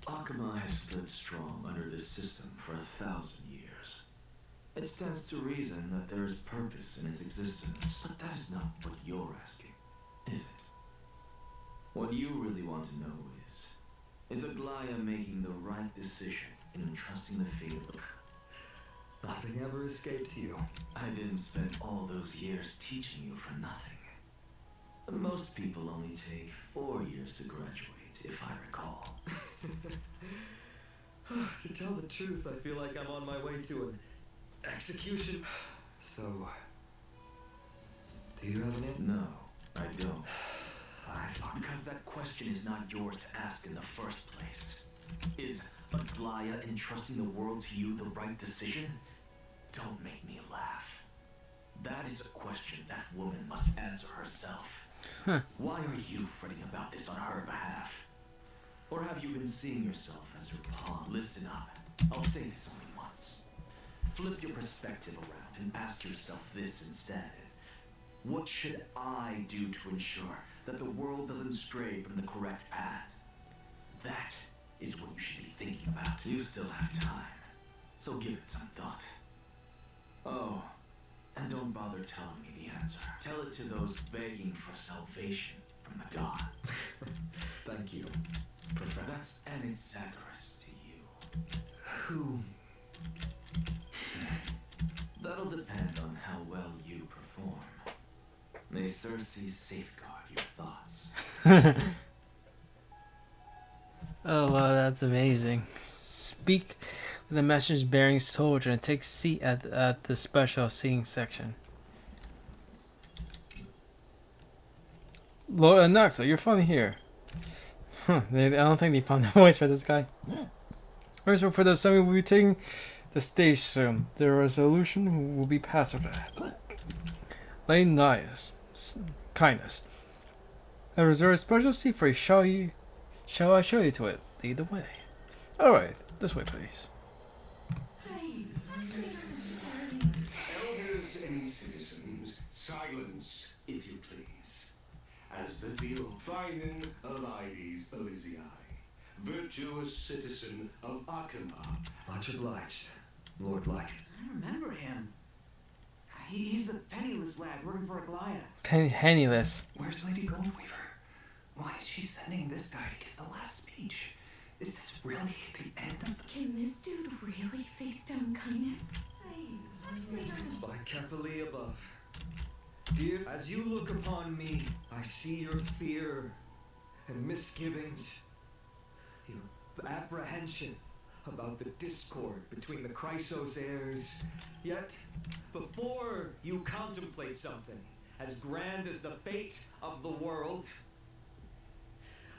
Akama has stood strong under this system for 1,000 years. It stands to reason that there is purpose in its existence, but that is not what you're asking, is it? What you really want to know is Aglaya making the right decision in entrusting the fate of the... Nothing ever escapes you. I didn't spend all those years teaching you for nothing. Most people only take 4 years to graduate, if I recall. To tell the truth, I feel like I'm on my way to an execution. So, do you have an answer? No, I don't. I thought... Because that question is not yours to ask in the first place. Is Aglaya entrusting the world to you the right decision? Don't make me laugh. That is a question that woman must answer herself. Why are you fretting about this on her behalf? Or have you been seeing yourself as her pawn? Listen up. I'll say this only once. Flip your perspective around and ask yourself this instead. What should I do to ensure that the world doesn't stray from the correct path? That is what you should be thinking about. You still have time, so give it some thought. Oh, and don't bother telling me the answer. Tell it to those begging for salvation from the god. Thank you, Professor. That's an Exagoras to you. Who? That'll depend on how well you perform. May Cersei safeguard your thoughts. Oh wow, that's amazing. Speak with the message bearing soldier and take seat at the special seating section. Lord Anaxa, you're finally here. Huh, I don't think they found a voice for this guy. Alright, so for the assembly, we'll be taking the stage soon. The resolution will be passed after that. Kindness. I reserve a special seat for you. Shall I show you to it? Lead the way. Alright, this way please. Elders and citizens, silence, if you please. As the Theophynon Elides Elysii, virtuous citizen of Akama. Much obliged, Lord Light. I remember him. He's the penniless lad working for Aglaya. Penniless. Where's Lady Goldweaver? Why is she sending this guy to give the last speech? Is this really the end of the... Can this dude really face down kindness? By Cathaly above. Dear, as you look upon me, I see your fear and misgivings, your apprehension about the discord between the Chrysos heirs. Yet, before you contemplate something as grand as the fate of the world,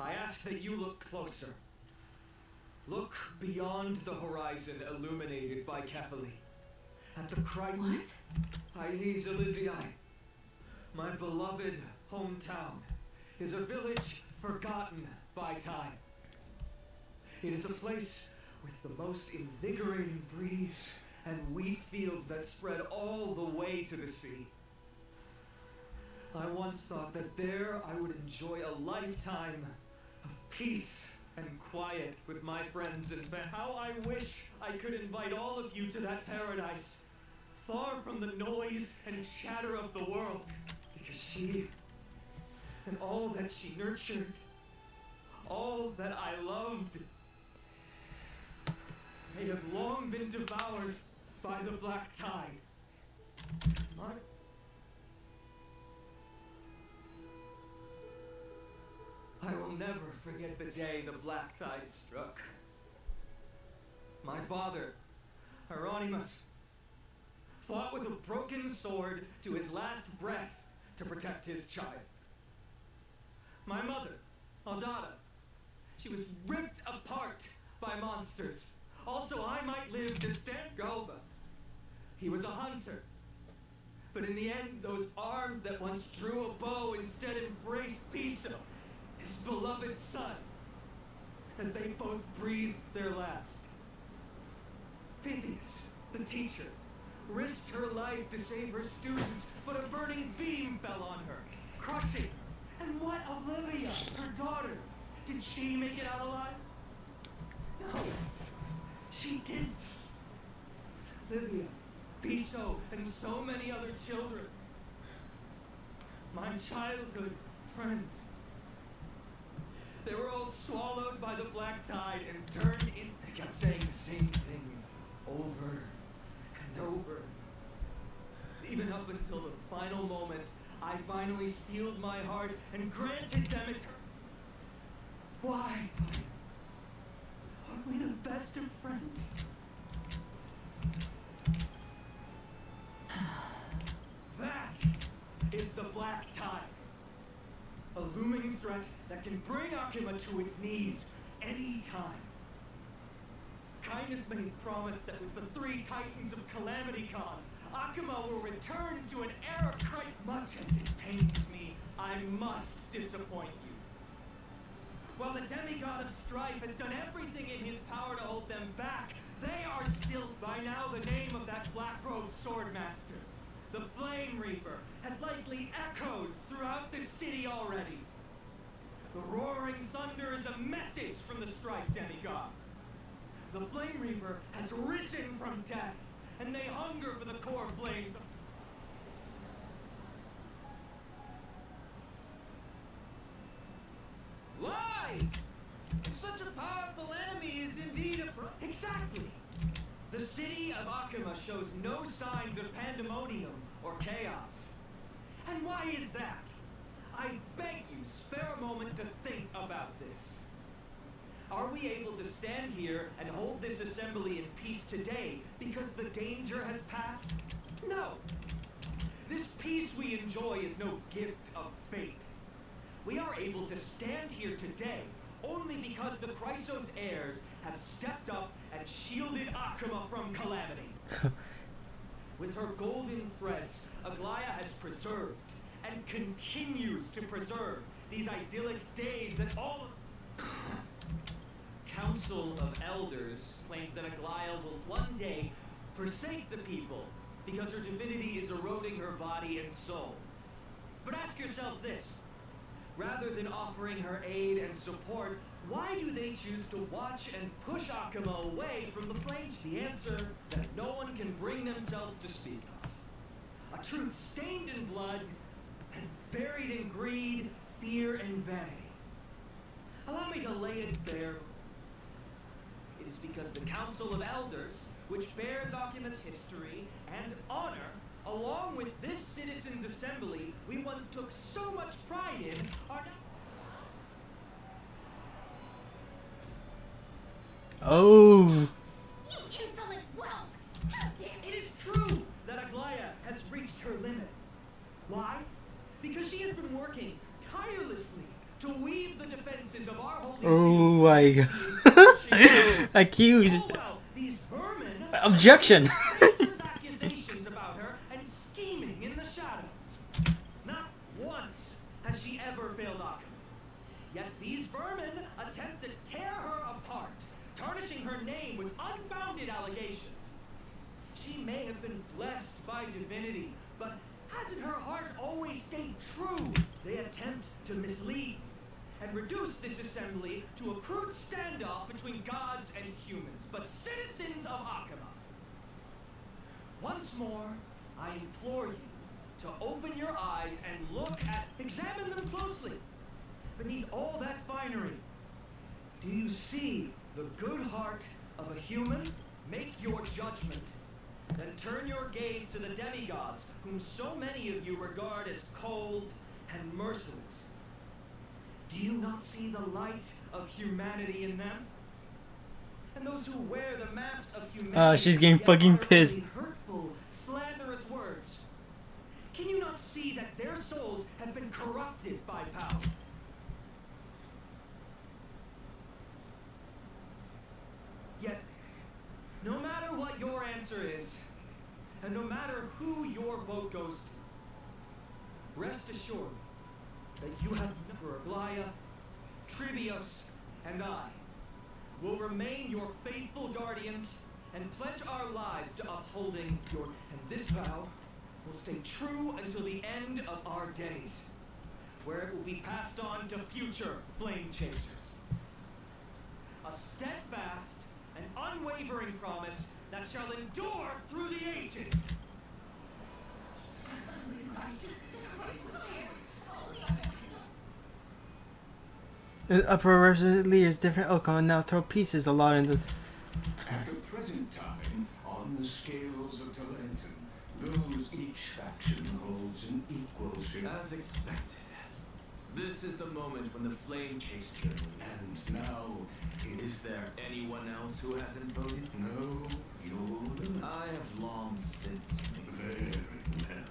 I ask that you look closer. Look beyond the horizon illuminated by Kethely. At the What? Ailes Elysiae, my beloved hometown, is a village forgotten by time. It is a place with the most invigorating breeze and wheat fields that spread all the way to the sea. I once thought that there I would enjoy a lifetime of peace and quiet with my friends and family. How I wish I could invite all of you to that paradise, far from the noise and chatter of the world, because she and all that she nurtured, all that I loved, they have long been devoured by the black tide. I will never forget the day the black tide struck. My father, Hieronymus, fought with a broken sword to his last breath to protect his child. My mother, Aldada, she was ripped apart by monsters. Also, I might live to stand Galba. He was a hunter. But in the end, those arms that once drew a bow instead embraced Piso, his beloved son, as they both breathed their last. Pythias, the teacher, risked her life to save her students, but a burning beam fell on her, crushing her. And what of Livia, her daughter? Did she make it out alive? No, she didn't. Livia, Piso, and so many other children, my childhood friends, they were all swallowed by the black tide and turned in. They kept saying the same thing over and over. Even up until the final moment, I finally steeled my heart and granted them eternity. Why? Aren't we the best of friends? That is the black tide. A looming threat that can bring Akuma to its knees any time. Kindness made promise that with the 3 titans of Calamity Con, Akuma will return to an era quite much as it pains me. I must disappoint you. While the demigod of strife has done everything in his power to hold them back, they are still by now the name of that black-robed swordmaster. The Flame Reaper has likely echoed throughout the city already. The roaring thunder is a message from the strife demigod. The Flame Reaper has risen from death, and they hunger for the core flames. Lies! Such a powerful enemy is indeed a Exactly! The city of Akuma shows no signs of pandemonium or chaos. And why is that? I beg you, spare a moment to think about this. Are we able to stand here and hold this assembly in peace today because the danger has passed? No. This peace we enjoy is no gift of fate. We are able to stand here today only because the Chrysos heirs have stepped up and shielded Akuma from calamity. With her golden threads, Aglaya has preserved and continues to preserve these idyllic days that all Council of Elders claims that Aglaya will one day forsake the people because her divinity is eroding her body and soul. But ask yourselves this. Rather than offering her aid and support, why do they choose to watch and push Akuma away from the flames? The answer that no one can bring themselves to speak of. A truth stained in blood and buried in greed, fear, and vanity. Allow me to lay it bare. It is because the Council of Elders, which bears Akuma's history and honor, along with this citizens' assembly we once took so much pride in, are now... Oh, Why? Because she has been working tirelessly to weave the defenses of our holy Oh seal my against god. the encroaching Accused. Oh, well, these vermin Objection. baseless accusations about her and scheming in the shadows. Not once has she ever failed Occam. Yet these vermin attempt to tear her apart, tarnishing her name with unfounded allegations. She may have been blessed by divinity, but hasn't her heart always stayed true? They attempt to mislead and reduce this assembly to a crude standoff between gods and humans, but citizens of Akama. Once more, I implore you to open your eyes and examine them closely. Beneath all that finery, do you see the good heart of a human? Make your judgment. Then turn your gaze to the demigods, whom so many of you regard as cold and merciless. Do you not see the light of humanity in them? And those who wear the mask of humanity She's getting yet fucking utter pissed. hurtful, slanderous words. Can you not see that their souls have been corrupted by power? Yet, no matter what your answer is, and no matter who your vote goes to, rest assured that you have Emperor Glaya, Trivios, and I will remain your faithful guardians and pledge our lives to upholding your... And this vow will stay true until the end of our days, where it will be passed on to future flame chasers. A steadfast and unwavering promise that shall endure through the ages. The upper leaders, different outcome, and now throw pieces a lot in the. At the present time, on the scales of Talentum, those each faction holds an equal share. As expected. This is the moment when the flame chase journey. And now, Is there anyone else who hasn't voted? no, you're the I have long since made very well.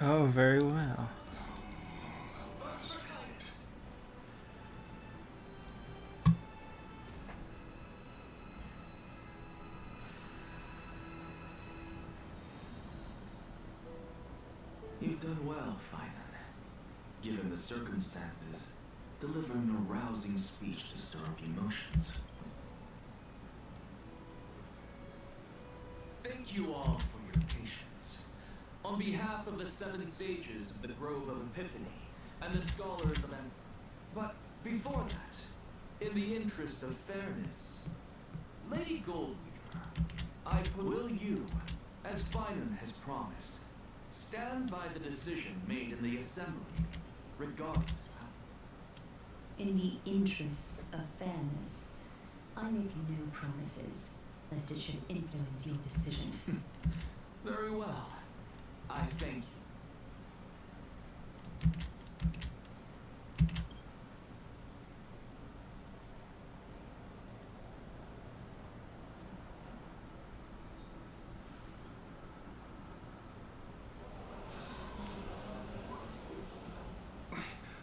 Oh, very well. You've done well, Finan. Given the circumstances, delivering a rousing speech to stir up emotions. Thank you all for your patience. On behalf of the 7 sages of the Grove of Epiphany and the scholars of... But before that, in the interest of fairness, Lady Goldweaver, will you, as Finan has promised, stand by the decision made in the assembly, regardless of... In the interest of fairness, I make no promises, lest it should influence your decision. Very well. I thank you.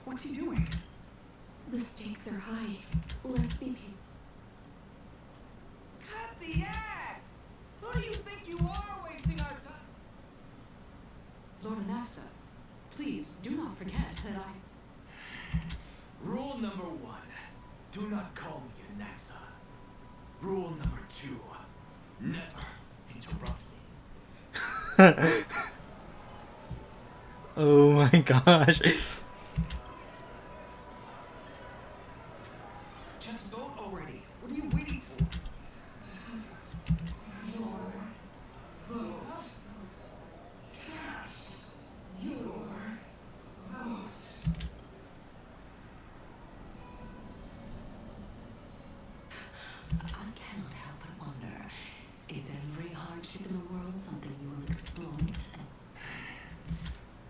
What's he doing? The stakes are high. Let's be patient. Cut the act! Who do you think you are wasting our time? Lord Anaxa, please do not forget that I... Rule number 1. Do not call me Anaxa. Rule number 2. Never interrupt me. Oh my gosh. Just vote already. What are you waiting for? I cannot help but wonder, is every hardship in the world something you will exploit?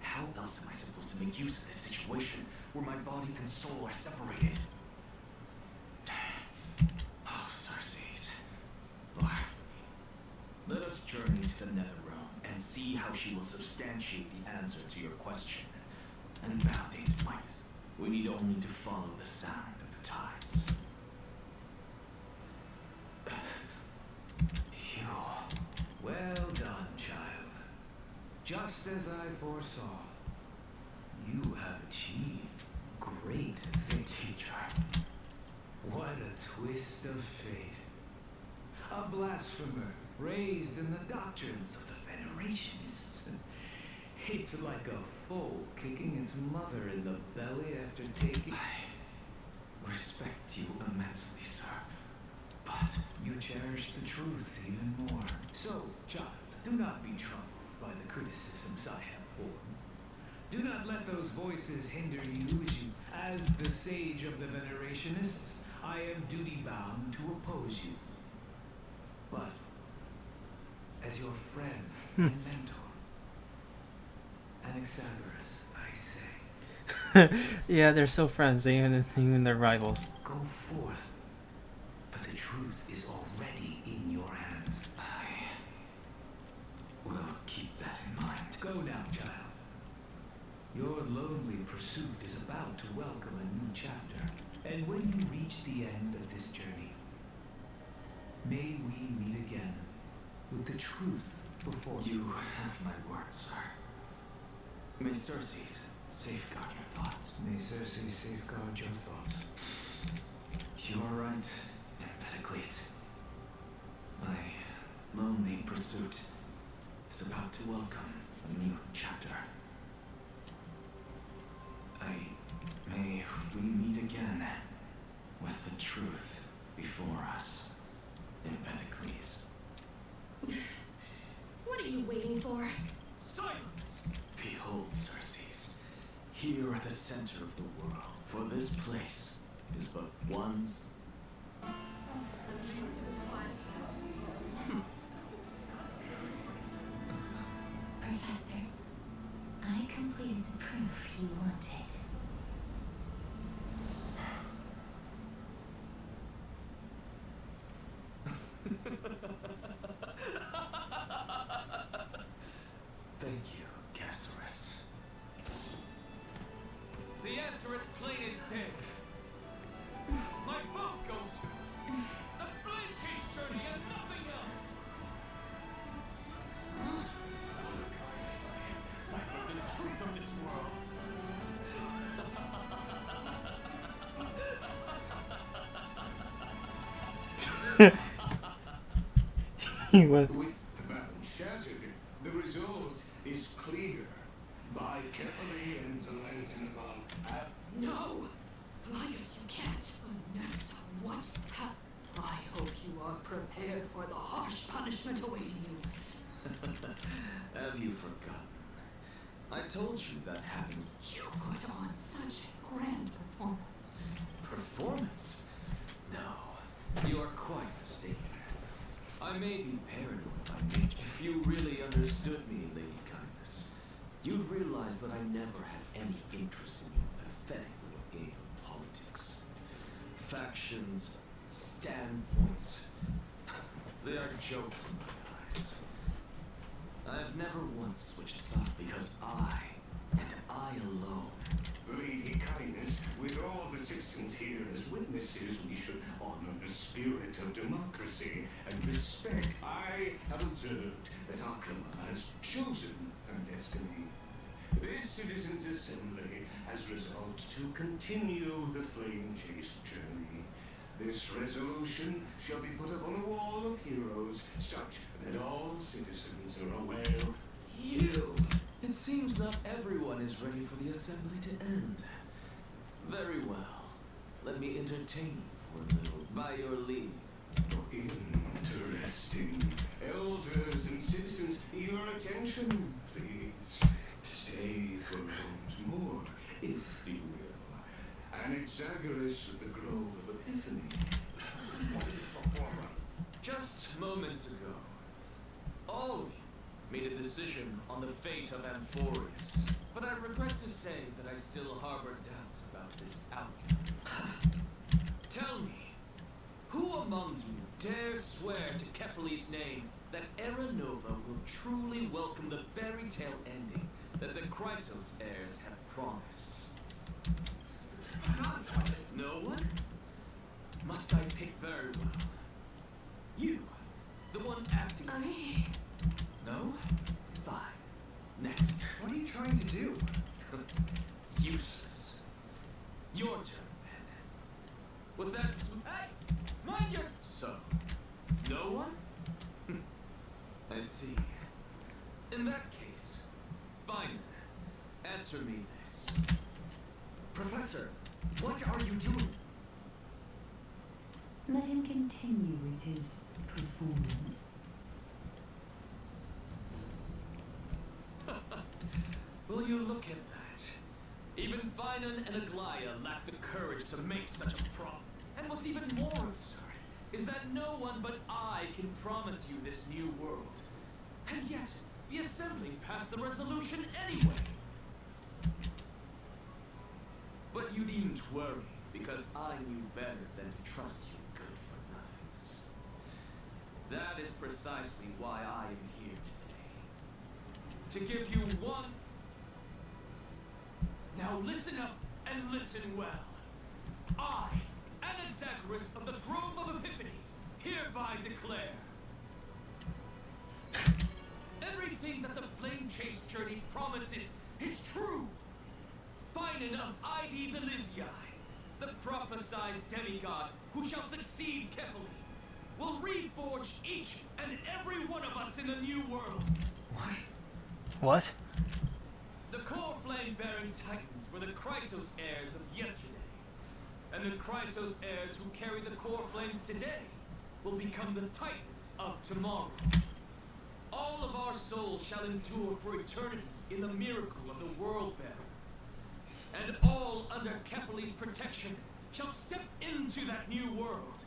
How else am I supposed to make use of this situation where my body and soul are separated? Oh, Xerxes. Lord, let us journey to the nether realm and see how she will substantiate the answer to your question and validate Midas. We need only to follow the sound of the tides. Phew. Well done, child. Just as I foresaw, you have achieved great things, teacher. What a twist of fate. A blasphemer raised in the doctrines of the Venerationists. It's like a foal kicking its mother in the belly after taking... I respect you immensely, sir, but you cherish the truth even more. So, child, do not be troubled by the criticisms I have borne. Do not let those voices hinder you as the sage of the Venerationists. I am duty-bound to oppose you. But, as your friend and mentor, Anaxagoras, I say. Yeah, they're still friends, even they're rivals. Go forth, for the truth is already in your hands. I will keep that in mind. Go now, child. Your lonely pursuit is about to welcome a new chapter. And when you reach the end of this journey, may we meet again with the truth before you. You have my word, sir. May Circe safeguard your thoughts. May Circe safeguard your thoughts. You are right, Empedocles. My lonely pursuit is about to welcome a new chapter. May we meet again with the truth before us, Empedocles. What are you waiting for? Silence! Behold, Circe, here at the center of the world, for this place is but one. Professor, I completed the proof you wanted. Thank you, Castorus. The answer is plain as day. My vote goes to the Flame Case journey and nothing else. I have deciphered the truth of this world. He was. With the balance shattered, the result is clear. By carefully and lengthen about No! Elias, you can't. Next, what I hope you are prepared for the harsh punishment awaiting you. Have you forgotten? I told you that happens. You put on such a grand performance. Performance? No, you are quite mistaken. I may be paranoid by nature. If you really understood me, Lady Kindness, you'd realize that I never had any interest in your pathetic little game of politics. Factions, standpoints, they are jokes in my eyes. I've never once switched sides because I, and I alone, Lady Kindness, with all the citizens here as witnesses, we should honor the spirit of democracy and respect. I have observed that Akama has chosen her destiny. This citizens' assembly has resolved to continue the Flame Chase journey. This resolution shall be put upon a wall of heroes, such that all citizens are aware. you! It seems not everyone is ready for the assembly to end. Very well. Let me entertain you for a little, by your leave. Interesting. Elders and citizens, your attention, please. Stay for a moment more, if you will. Anaxagoras of the Grove of Epiphany. What is this performance? Just moments ago, all of you made a decision on the fate of Amphorius. But I regret to say that I still harbor doubts about this outcome. Tell me, who among you dare swear to Kepler's name that Era Nova will truly welcome the fairy tale ending that the Chrysos heirs have promised. No one? Must I pick very well? You, the one acting. No? Fine. Next. What are you trying to do? Useless. Your turn, then. With that hey! Mind your... So, no one? I see. In that case, fine. Answer me this. Professor, what are you doing? Let him continue with his performance. Will you look at that? Even Finan and Aglaya lack the courage to make such a prop. And what's even more absurd is that no one but I can promise you this new world. And yet, the Assembly passed the resolution anyway. But you needn't worry, because I knew better than to trust you good-for-nothings. That is precisely why I am here today. To give you one... Now listen up and listen well. I, Anaxagoras of the Grove of Epiphany, hereby declare everything that the Flame Chase journey promises is true. Finan of Ides Elysiae, the prophesied demigod who shall succeed Kefali, will reforge each and every one of us in the new world. What? The core flame-bearing titans were the Chrysos heirs of yesterday, and the Chrysos heirs who carry the core flames today will become the titans of tomorrow. All of our souls shall endure for eternity in the miracle of the world-bearer. And all under Kefali's protection shall step into that new world.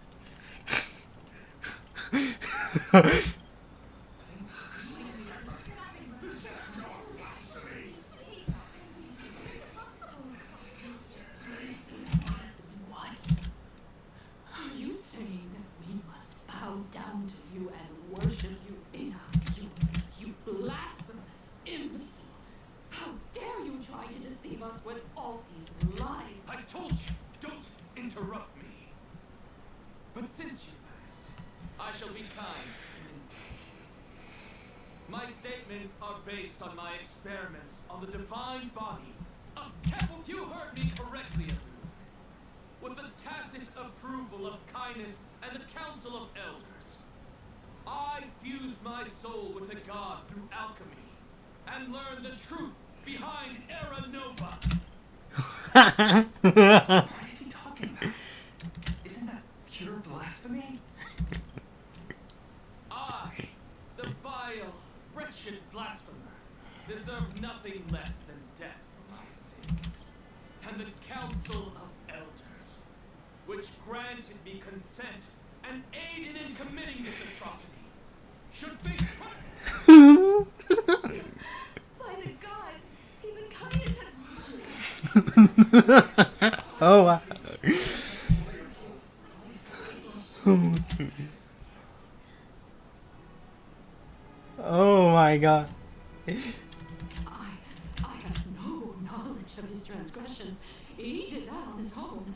What? Are you saying that we must bow down to you and worship you enough? You blasphemous imbecile! How dare you try to deceive us with all these lies? I told you, don't interrupt me. But since you've asked, I shall be kind. My statements are based on my experiments on the divine body of Kefal. You heard me correctly, everyone. With the tacit approval of Kindness and the Council of Elders, I fused my soul with the god through alchemy and learned the truth behind Era Nova. What is he talking about? Isn't that pure blasphemy? I, the vile, wretched blasphemer, deserve nothing less than death for my sins. And the Council of Elders, which granted me consent and aided in committing this atrocity, should face punishment. By the gods, even Kindness had... Oh wow. Oh my god. I had no knowledge of his transgressions. He did that on his own.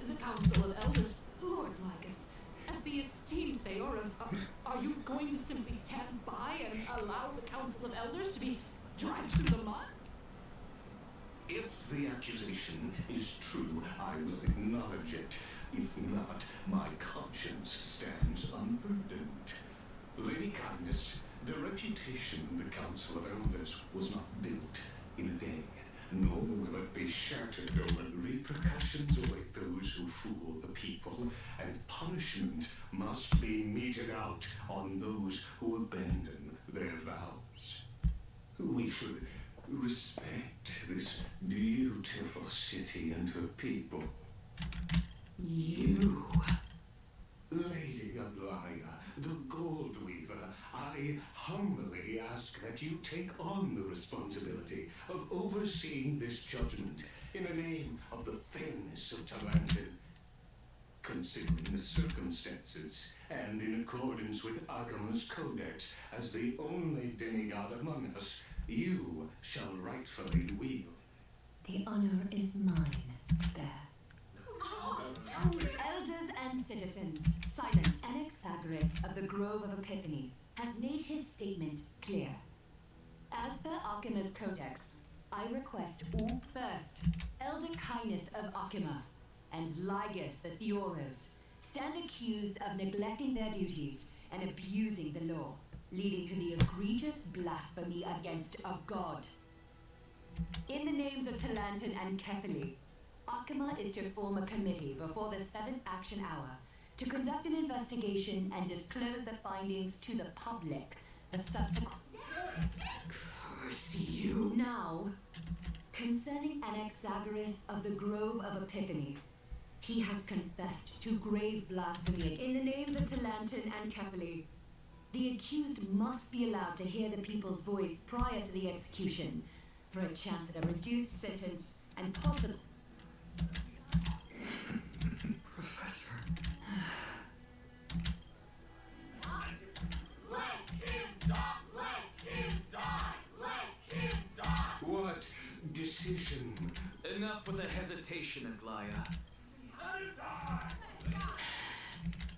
The Council of Elders, Lord Lycus, as the esteemed Theoros, are you going to simply stand by and allow the Council of Elders to be dragged through the mud? If the accusation is true, I will acknowledge it. If not, my conscience stands unburdened. Lady Kindness, the reputation of the Council of Elders was not built in a day, nor will it be shattered over repercussions await those who fool the people, and punishment must be meted out on those who abandon their vows. We should respect this beautiful city and her people. You, Lady Aglaya, the Gold Weaver, I humbly ask that you take on the responsibility of overseeing this judgment in the name of the fairness of Talantin. considering the circumstances, and in accordance with Akima's codex, as the only demigod among us, you shall rightfully wield. The honor is mine to bear. Elders and citizens, silence. Anaxagoras of the Grove of Epiphany has made his statement clear. As per Akima's codex, I request all first, Elder Kindness of Akima and Ligus the Theoros stand accused of neglecting their duties and abusing the law, leading to the egregious blasphemy against a god. In the names of Talantan and Kefali, Akima is to form a committee before the 7th action hour to conduct an investigation and disclose the findings to the public. The subsequent... Curse you! Now, concerning Anaxagoras of the Grove of Epiphany, he has confessed to grave blasphemy in the names of Talantan and Kefali. The accused must be allowed to hear the people's voice prior to the execution, for a chance at a reduced sentence and possible... Professor. What decision? Enough with the hesitation, Aglaya.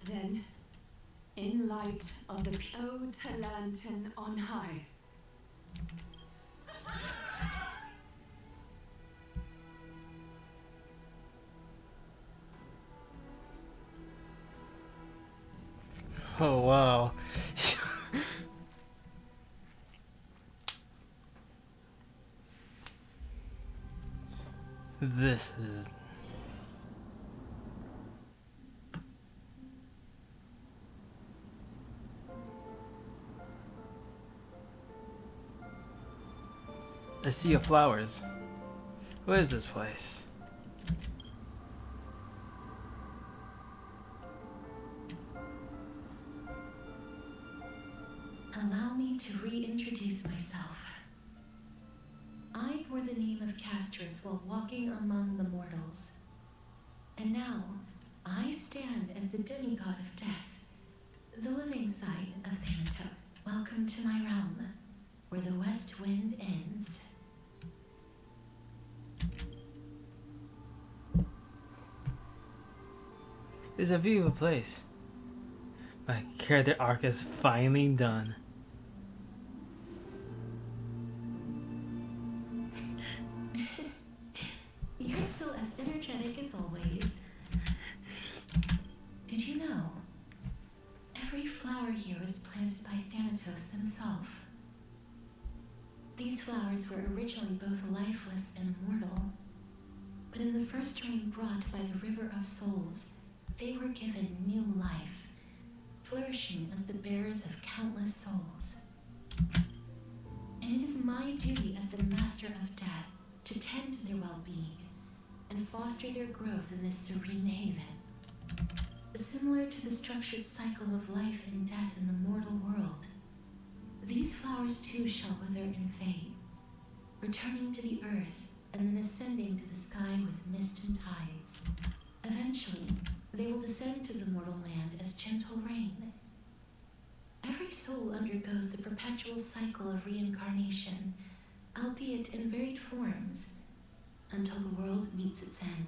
Then, in light of the O Talantan on high, Oh wow. This is... a sea of flowers. What is this place? Allow me to reintroduce myself. I bore the name of Castris while walking among the mortals. And now, I stand as the demigod of death, the living side of Thantos. Welcome to my realm, where the west wind ends. It's a beautiful place. My character arc is finally done. You're still as energetic as always. Did you know? Every flower here was planted by Thanatos himself. These flowers were originally both lifeless and immortal, but in the first rain brought by the River of Souls, they were given new life, flourishing as the bearers of countless souls. And it is my duty as the master of death to tend to their well-being and foster their growth in this serene haven. Similar to the structured cycle of life and death in the mortal world, these flowers too shall wither and fade, returning to the earth and then ascending to the sky with mist and tides. Eventually, they will descend to the mortal land as gentle rain. Every soul undergoes the perpetual cycle of reincarnation, albeit in varied forms, until the world meets its end.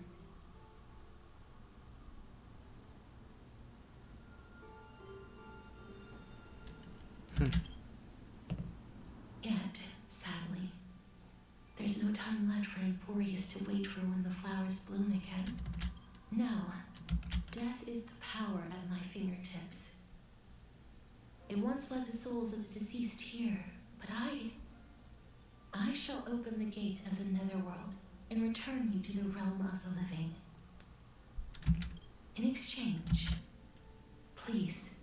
Yet, sadly, there's no time left for Emporius to wait for when the flowers bloom again. Now, death is the power at my fingertips. It once led the souls of the deceased here, but I shall open the gate of the netherworld and return you to the realm of the living. In exchange, please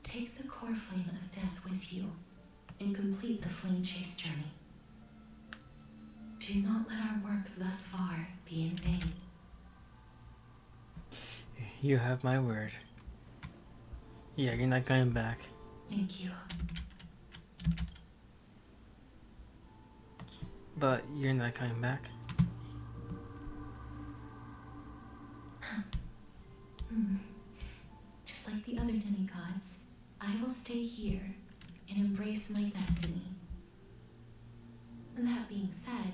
take the core flame of death with you and complete the flame chase journey. Do not let our work thus far be in vain. You have my word. Yeah, you're not going back. Thank you. But you're not coming back. Hmm. I will stay here and embrace my destiny. That being said,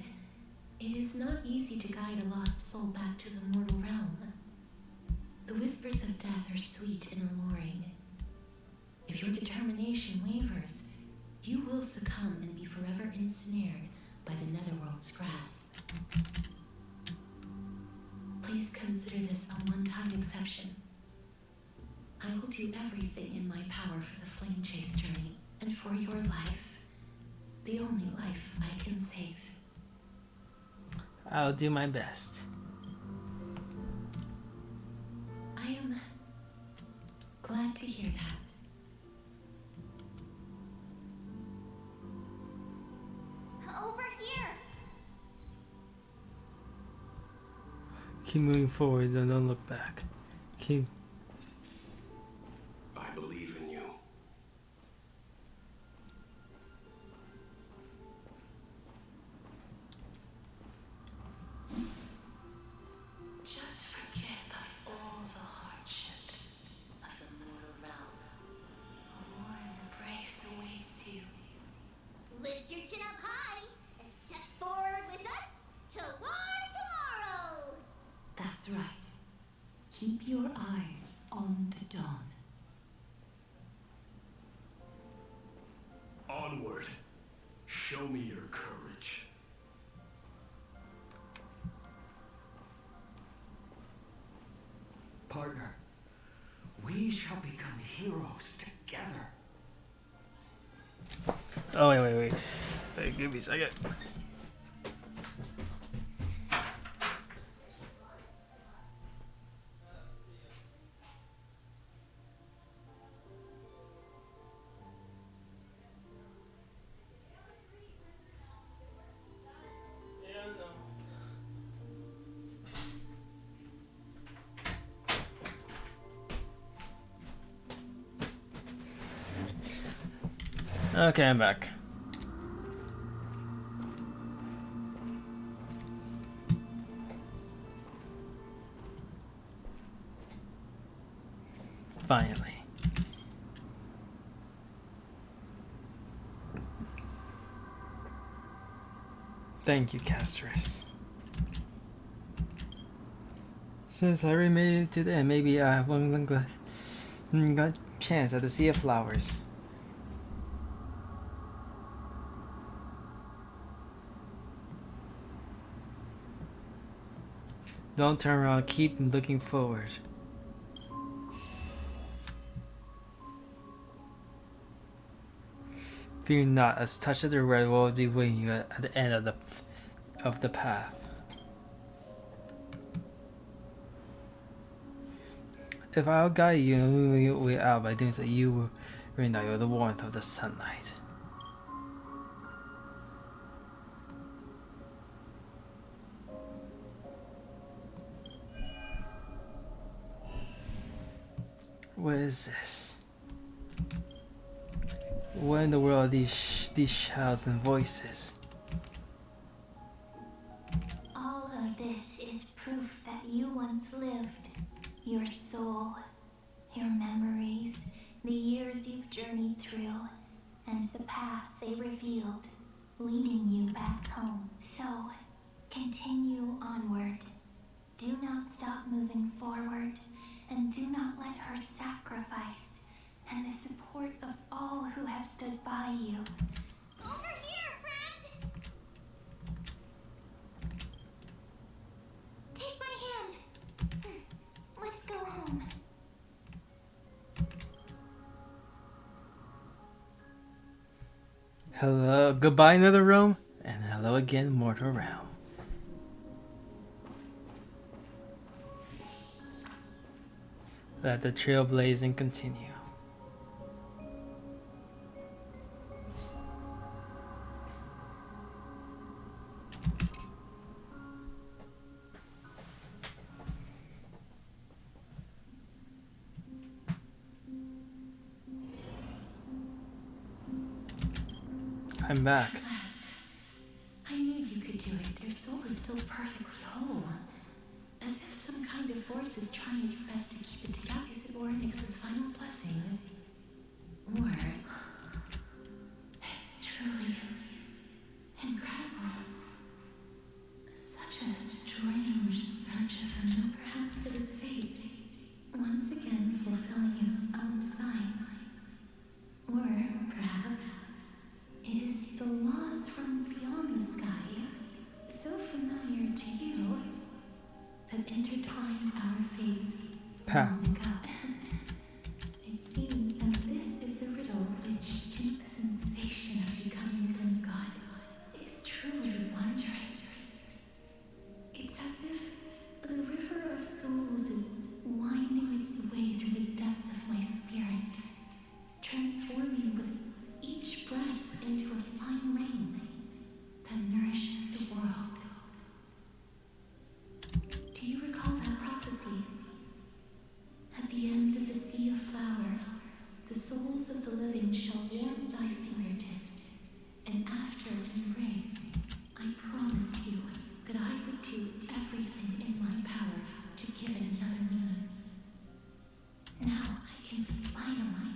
it is not easy to guide a lost soul back to the mortal realm. The whispers of death are sweet and alluring. If your determination wavers, you will succumb and be forever ensnared by the netherworld's grasp. Please consider this a one-time exception. I will do everything in my power for the flame chase journey and for your life, the only life I can save. I'll do my best. I am glad to hear that. Over here! Keep moving forward and don't look back. Keep. I believe in you. Just forget about all the hardships of the mortal realm. A warm embrace awaits you. Lift your chin up high and step forward with us to war tomorrow! That's right. Keep your eyes on the dawn. Onward. Show me your courage. Partner, we shall become heroes together. Oh, wait. Wait, give me a second. Okay, I'm back. Finally. Thank you, Casterus. Since I made it to the end, maybe I have one good chance at the Sea of Flowers. Don't turn around, keep looking forward. Fear not, as touch of the red will be waiting you at the end of the path. If I'll guide you and move your way out by doing so, you will reunite the warmth of the sunlight. What is this? What in the world are these shouts and voices? All of this is proof that you once lived. Your soul, your memories, the years you've journeyed through, and the path they revealed, leading you back home. So, continue onward. Do not stop moving forward, and do not let her sacrifice and the support of all who have stood by you. Over here, friend! Take my hand. Let's go home. Hello, goodbye, Nether Realm, and hello again, Mortal Realm. Let the trailblazing continue. I'm back. At last. I knew you could do it. Your soul is still perfectly whole. As if some kind of force is trying its best to keep it together as it were Nyx's final blessing. Or it's truly incredible. Such a strange search of him. Perhaps it is fate, once again fulfilling its own design. Or perhaps it is the laws from beyond the sky, so familiar to you, that intertwined our fates long ago. It seems that this is the riddle which, in the sensation of becoming a demigod, is truly wondrous. It's as if the river of souls is winding its way through the depths of my spirit, transforming with each breath into a fine rain that nourishes the world. Do you recall that prophecy? At the end of the sea of flowers, the souls of the living shall warm thy fingertips, and after embrace, I promised you that I would do everything in my power to give it another meaning. Now I can finally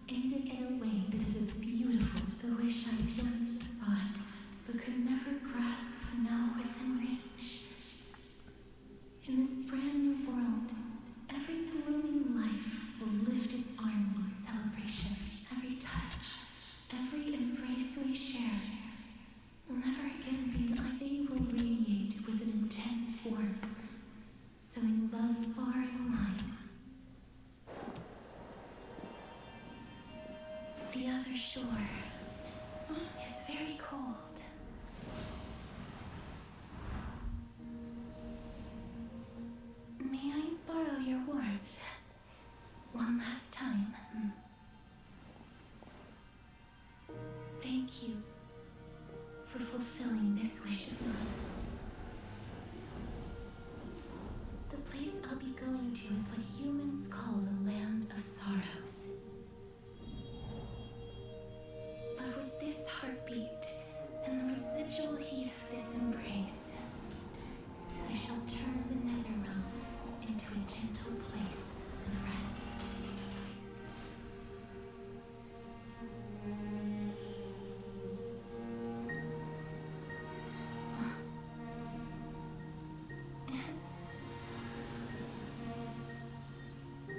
end it in a way that is as beautiful as the wish I once sought, but could never grasp is now within reach. In this brand new world, every blooming life will lift its arms in celebration. Every touch, every embrace we share will never again be an eye. They will radiate with an intense warmth, sowing love far and wide. The other shore is very cold. May I borrow your warmth one last time? Thank you for fulfilling this wish of mine. The place I'll be going to is what humans call the Land of Sorrows. But with this heartbeat and the residual heat of this embrace, I shall turn the nether realm into a gentle place of rest.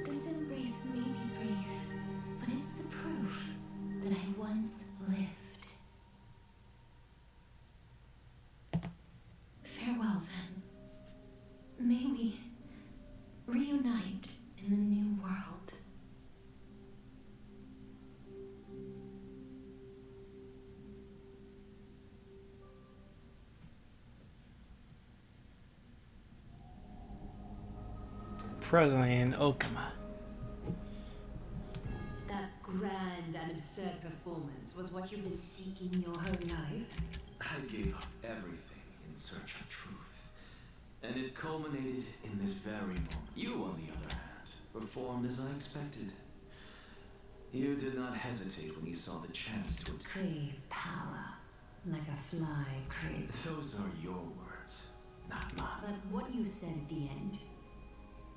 This embrace may be brief, but it's the proof that I once lived. Farewell, then. May we reunite in the new world. Presently in Okama. That grand and absurd performance was what you've been seeking your whole life? I gave up everything in search of truth. And it culminated in this very moment. You, on the other hand, performed as I expected. You did not hesitate when you saw the chance to Crave power, like a fly craves. Those are your words, not mine. But what you said at the end,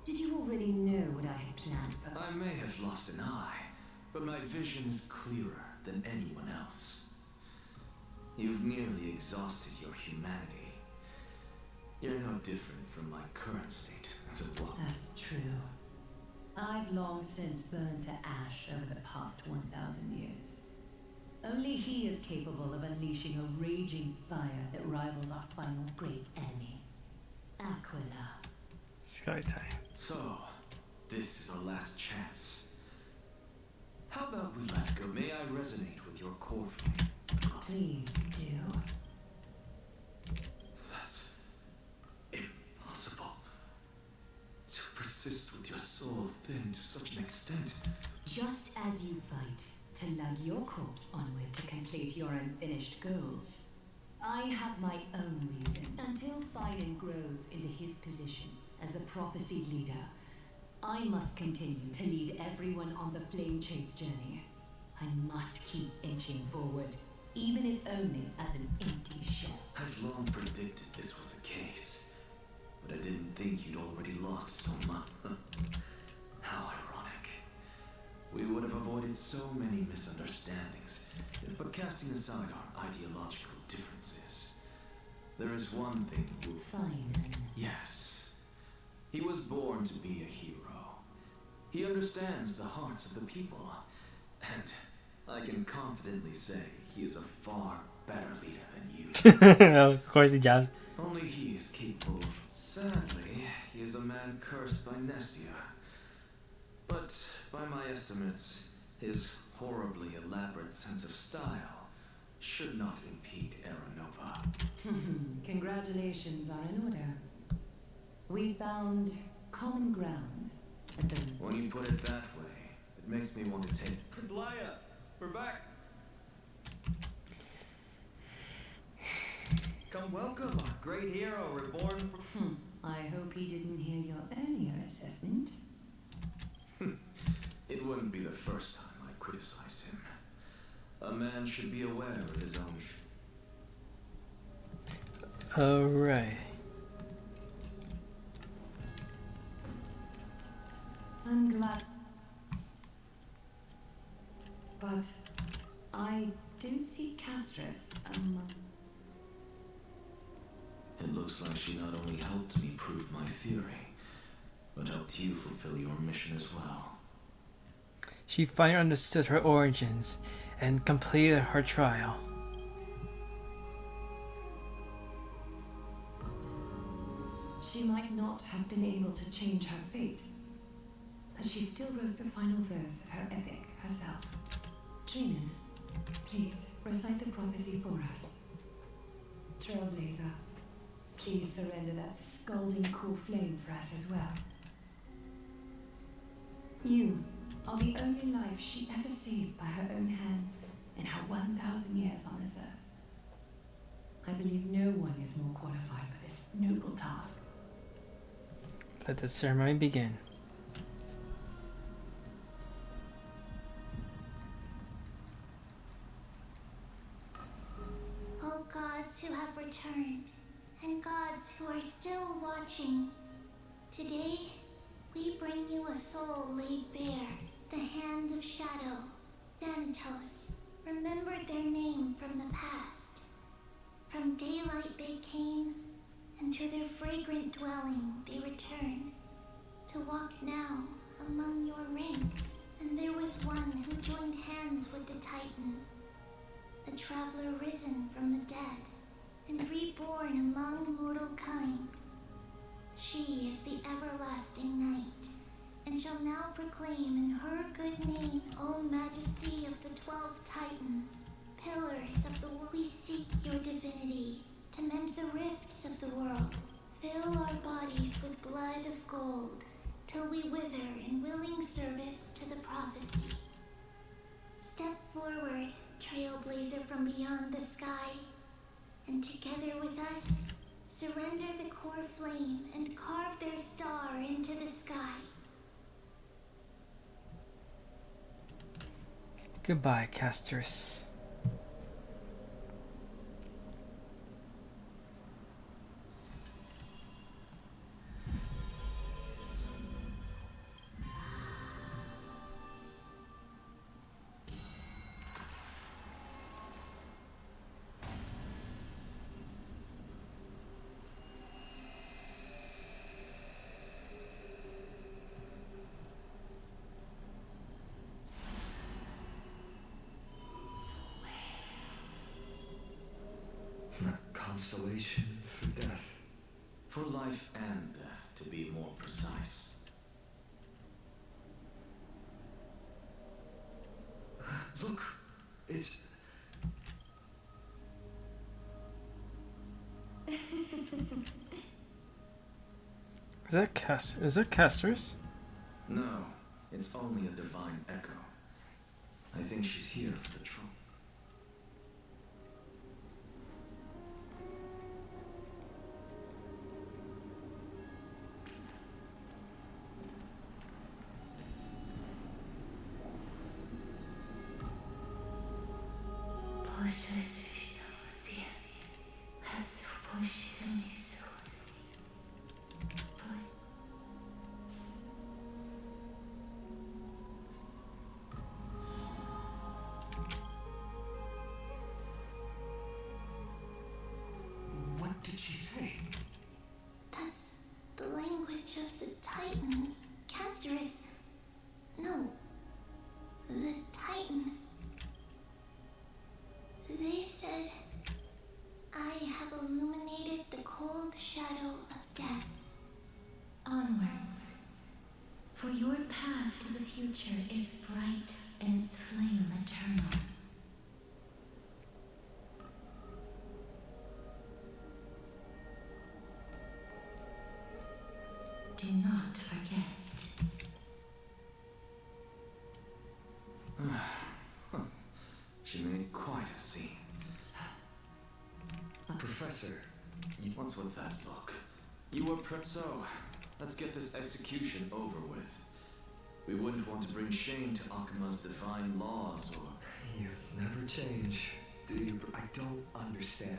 did you already know what I had planned for? I may have lost an eye, but my vision is clearer than anyone else. You've nearly exhausted your humanity. You're no different from my current state as a block. That's true. I've long since burned to ash over the past 1,000 years. Only he is capable of unleashing a raging fire that rivals our final great enemy, Aquila. Skytime. So, this is a last chance. How about we let go? May I resonate with your core flame? Please do. That's impossible. To persist with your soul thin to such an extent. Just as you fight to lug your corpse onward to complete your unfinished goals, I have my own reason. Until Thyden grows into his position as a prophecy leader, I must continue to lead everyone on the flame chase journey. I must keep inching forward, even if only as an empty shell. I've long predicted this was the case, but I didn't think you'd already lost so much. How ironic. We would have avoided avoid so many misunderstandings if by casting aside our ideological differences. There is one thing you... Fine. Yes. He was born to be a hero. He understands the hearts of the people. And I can confidently say he is a far better leader than you. Of course he jabs. Only he is capable of... Sadly, he is a man cursed by Nestia. But, by my estimates, his horribly elaborate sense of style should not impede Aranova. Congratulations are in order. We found common ground at the... When you put it that way, it makes me want to take... Blaya, we're back. Come welcome our great hero reborn from... I hope he didn't hear your earlier assessment. It wouldn't be the first time I criticized him. A man should be aware of his own... Alright. I'm glad. But I don't see Castris among... It looks like she not only helped me prove my theory, but helped you fulfill your mission as well. She finally understood her origins and completed her trial. She might not have been able to change her fate, but she still wrote the final verse of her epic herself. Trinan, please recite the prophecy for us. Trailblazer, please surrender that scalding cool flame for us as well. You are the only life she ever saved by her own hand in her 1,000 years on this earth. I believe no one is more qualified for this noble task. Let the ceremony begin. O gods who have returned, and gods who are still watching, today we bring you a soul laid bare, the hand of shadow, Thantos. Remembered their name from the past. From daylight they came, and to their fragrant dwelling they return, to walk now among your ranks. And there was one who joined hands with the Titan, a traveler risen from the dead, and reborn among mortal kind. She is the everlasting night, and shall now proclaim in her good name, O Majesty of the 12 Titans, pillars of the world. We seek your divinity, to mend the rifts of the world. Fill our bodies with blood of gold, till we wither in willing service to the prophecy. Step forward, trailblazer from beyond the sky, and together with us, surrender the core flame and carve their star into the sky. Goodbye, casters. Consolation for death. For life and death, to be more precise. Look, it's... Is that casters? No, it's only a divine echo. I think she's here for the truth. so-called shadow of death? Onwards. For your path to the future is bright and its flame eternal. Do not forget. She made quite a scene. Professor, What's with that look? You were so, let's get this execution over with. We wouldn't want to bring shame to Akuma's divine laws or... you never change, do you? I don't understand.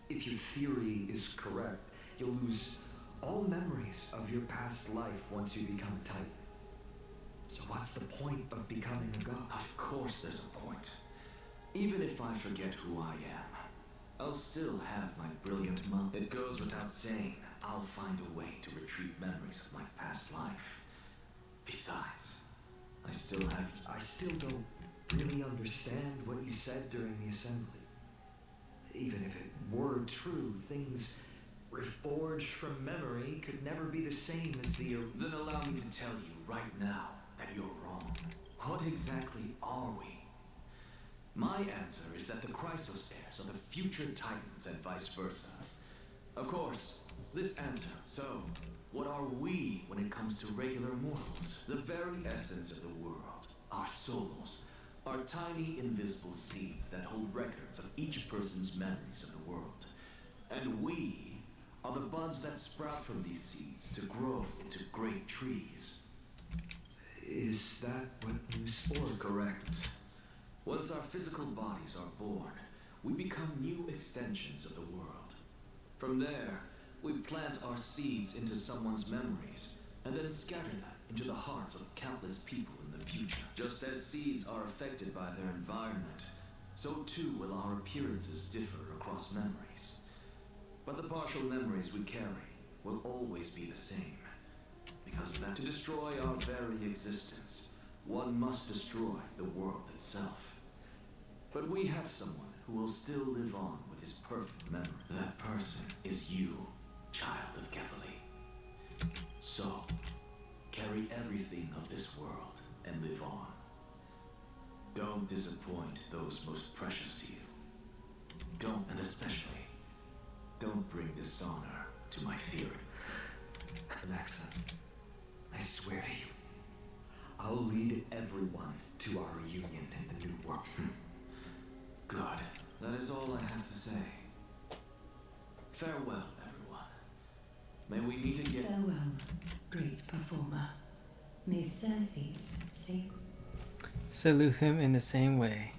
If your theory is correct, you'll lose all memories of your past life once you become a Titan. So what's the point of becoming a god? Of course there's a point. Even if I forget who I am, I'll still have my brilliant mind. It goes without saying, I'll find a way to retrieve memories of my past life. Besides, I still don't really understand what you said during the assembly. Even if it were true, things reforged from memory could never be the same as the... Then allow me to tell you right now that you're wrong. What exactly are we? My answer is that the Chrysos heirs are the future Titans and vice versa. Of course, this answer, so, what are we when it comes to regular mortals? The very essence of the world, our souls, are tiny invisible seeds that hold records of each person's memories of the world. And we are the buds that sprout from these seeds to grow into great trees. Is that what you sport? Correct. Once our physical bodies are born, we become new extensions of the world. From there, we plant our seeds into someone's memories, and then scatter them into the hearts of countless people in the future. Just as seeds are affected by their environment, so too will our appearances differ across memories. But the partial memories we carry will always be the same. Because that to destroy our very existence, one must destroy the world itself. But we have someone who will still live on with his perfect memory. That person is you, child of Kefali. So, carry everything of this world and live on. Don't disappoint those most precious to you. Don't, and especially, don't bring dishonor to my theory. Alexa, I swear to you, I'll lead everyone to our reunion in the new world. Good. That is all I have to say. Farewell, everyone. May we meet again. Farewell, great performer. May Circe's sake. Salute him in the same way.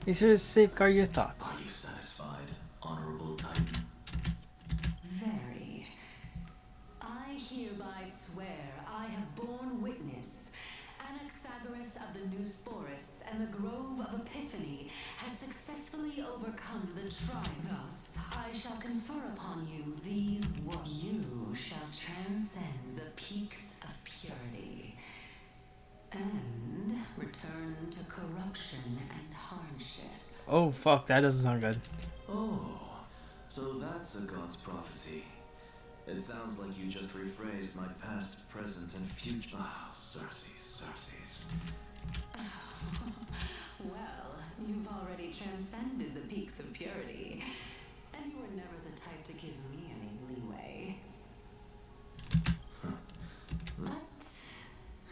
Be sure to safeguard your thoughts. Are you satisfied, honorable Titan? Very. I hereby swear I have borne witness. Anaxagoras of the New Sporists and the Grove of Epiphany has successfully overcome the tribe. Thus, I shall confer upon you these words. You shall transcend the peaks of purity and return to corruption and hardship. Oh fuck, that doesn't sound good. Oh, so that's a god's prophecy. It sounds like you just rephrased my past, present, and future. Ah, Circes. Well, you've already transcended the peaks of purity, and you were never the type to give me any leeway. But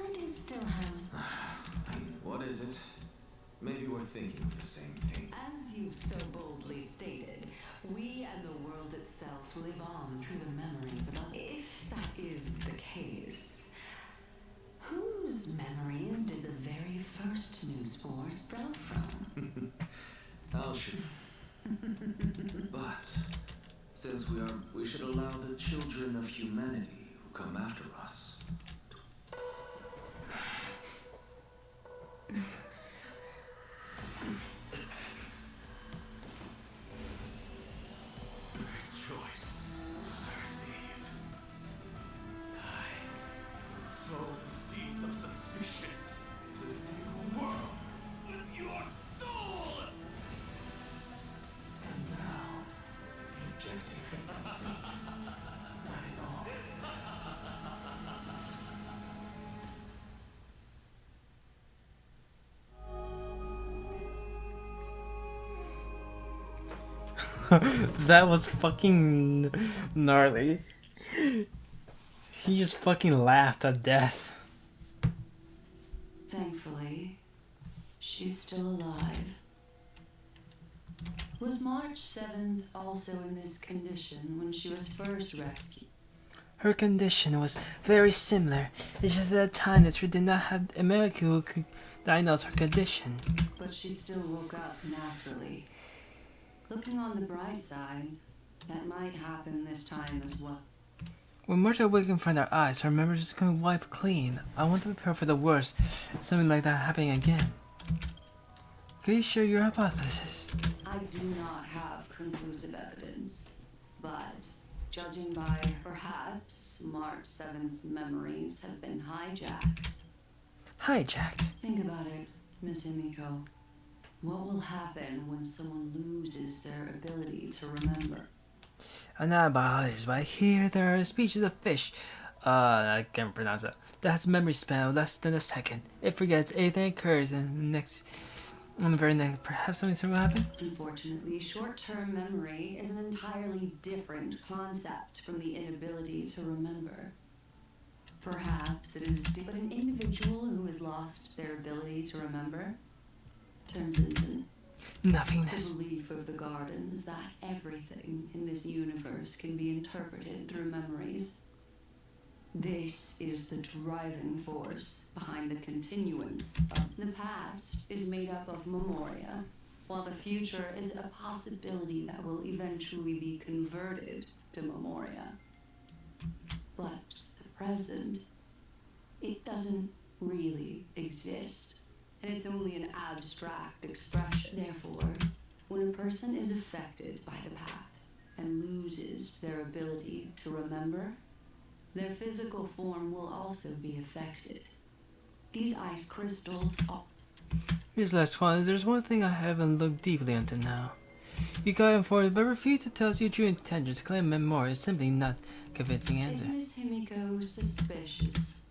I do still have... What is it? Maybe we're thinking of the same thing. As you've so boldly stated, we and the world itself live on through the memories of others. If that is the case, whose memories did the very first new spore sprout from? How should... But, since we should allow the children of humanity who come after us. Rejoice, Circes. I sow the seeds of suspicion in the world with your soul! And now, the objective is That was fucking gnarly. He just fucking laughed at death. Thankfully, she's still alive. Was March 7th also in this condition when she was first rescued? Her condition was very similar. It's just at the time that we did not have a medic who could diagnose her condition. But she still woke up naturally. Looking on the bright side, that might happen this time as well. When murder awakened in front of our eyes, her memories can wipe clean. I want to prepare for the worst, something like that happening again. Can you share your hypothesis? I do not have conclusive evidence, but judging by perhaps March 7th's memories have been hijacked. Hijacked? Think about it, Miss Himiko. What will happen when someone loses their ability to remember? I'm not a biologist, but I hear there are species of fish. I can't pronounce it. That has a memory span of less than a second. It forgets anything occurs and on the very next, perhaps something will happen? Unfortunately, short-term memory is an entirely different concept from the inability to remember. Perhaps it is but an individual who has lost their ability to remember turns into nothingness. The belief of the garden is that everything in this universe can be interpreted through memories. This is the driving force behind the continuance of the past is made up of memoria, while the future is a possibility that will eventually be converted to memoria. But the present, it doesn't really exist, and it's only an abstract expression. Therefore, when a person is affected by the path and loses their ability to remember, their physical form will also be affected. These ice crystals are... Here's the last one. There's one thing I haven't looked deeply into now. You got informed but refused to tell us your true intentions. Claim memory is simply not a convincing answer. Is Miss Himiko suspicious?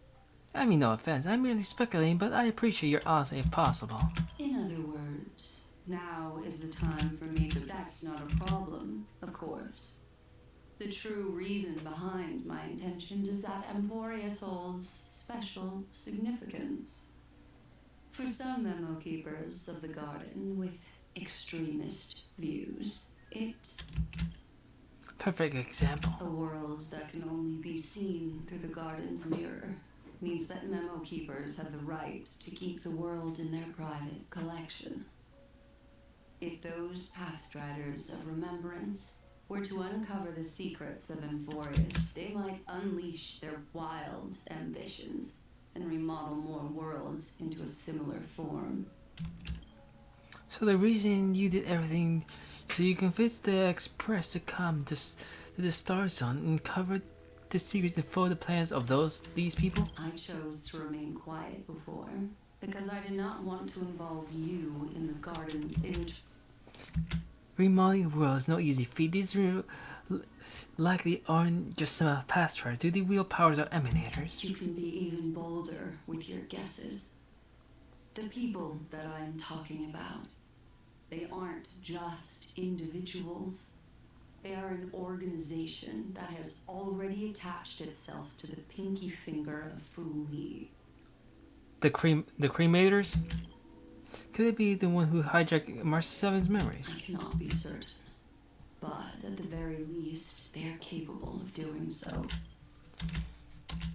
I mean no offense, I'm merely speculating, but I appreciate your honesty if possible. In other words, now is the time for me to... That's not a problem, of course. The true reason behind my intentions is that Amphorius holds special significance. For some memo keepers of the garden with extremist views, it... Perfect example. A world that can only be seen through the garden's mirror means that memo keepers have the right to keep the world in their private collection. If those pathstriders of remembrance were to uncover the secrets of Amphorius, they might unleash their wild ambitions and remodel more worlds into a similar form. So the reason you did everything so you convinced the Express to come to the Star Zone and cover the secrets and follow the plans of these people? I chose to remain quiet before because I did not want to involve you in the garden's Remodeling a world is no easy feat. These likely aren't just some past tries. Do they wield powers or emanators? You can be even bolder with your guesses. The people that I am talking about, they aren't just individuals. They are an organization that has already attached itself to the pinky finger of Fu Li. The cremators? Could it be the one who hijacked March 7's memories? I cannot be certain, but at the very least, they are capable of doing so.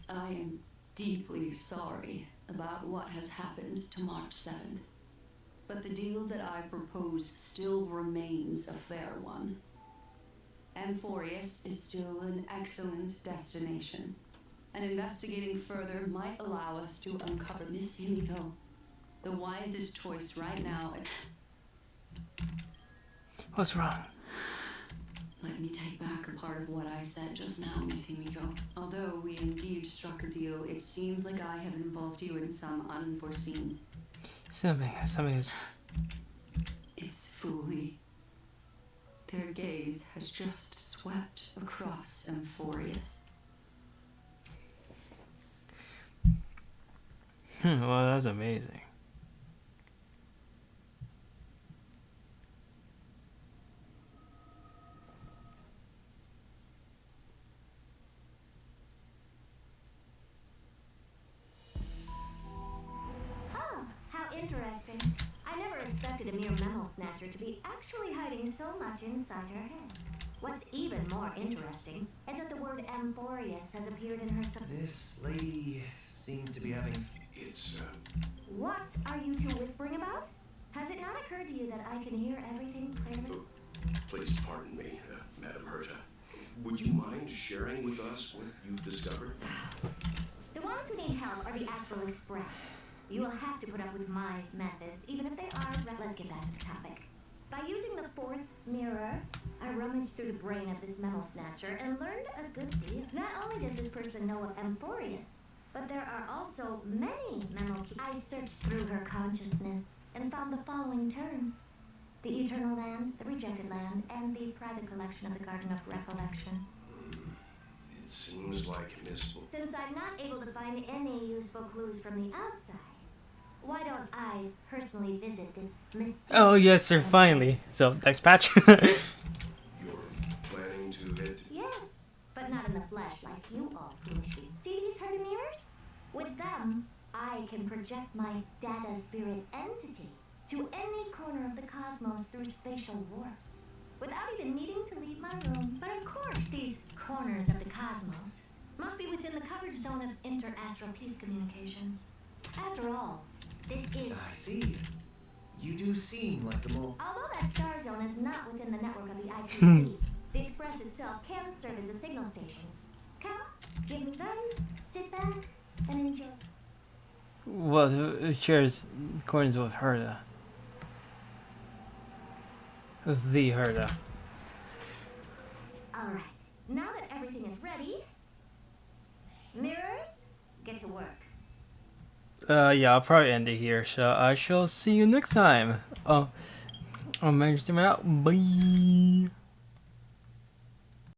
I am deeply sorry about what has happened to March 7th, but the deal that I propose still remains a fair one. Amphorius is still an excellent destination, and investigating further might allow us to uncover Miss Himiko. The wisest choice right now. What's wrong? Let me take back a part of what I said just now, Miss Himiko. Although we indeed struck a deal, it seems like I have involved you in some unforeseen... Something is... It's Fu Li. Their gaze has just swept across Amphorius. Well, that's amazing. interesting. I never expected a mere memo snatcher to be actually hiding so much inside her head. What's even more interesting is that the word Amphorius has appeared in her This lady seems to be having... It's, What are you two whispering about? Has it not occurred to you that I can hear everything clearly? please pardon me, Madam Herta. Would you mind sharing with us what you've discovered? The ones who need help are the Astral Express. You will have to put up with my methods, even if they are... Let's get back to the topic. By using the fourth mirror, I rummaged through the brain of this memo snatcher and learned a good deal. Not only does this person know of Amphorius, but there are also many memo keys. I searched through her consciousness and found the following terms: the Eternal Land, the Rejected Land, and the private collection of the Garden of Recollection. It seems like Miss... Since I'm not able to find any useful clues from the outside, why don't I personally visit this mysterious... Oh yes, sir. Finally. So next patch. You're planning to hit... Yes, but not in the flesh like you all foolishly. See these herded mirrors? With them, I can project my data spirit entity to any corner of the cosmos through spatial warps, without even needing to leave my room. But of course, these corners of the cosmos must be within the coverage zone of inter-astral peace communications. After all, this is... I see. You do seem like the more... Although that star zone is not within the network of the IPC, the Express itself can serve as a signal station. Come, give me gun, sit back, and enjoy. Well, it shares coins with Herda. The Herda. Alright, now that everything is ready, mirrors, get to work. Yeah, I'll probably end it here. So I shall see you next time. Oh, I'll manage to out. Bye.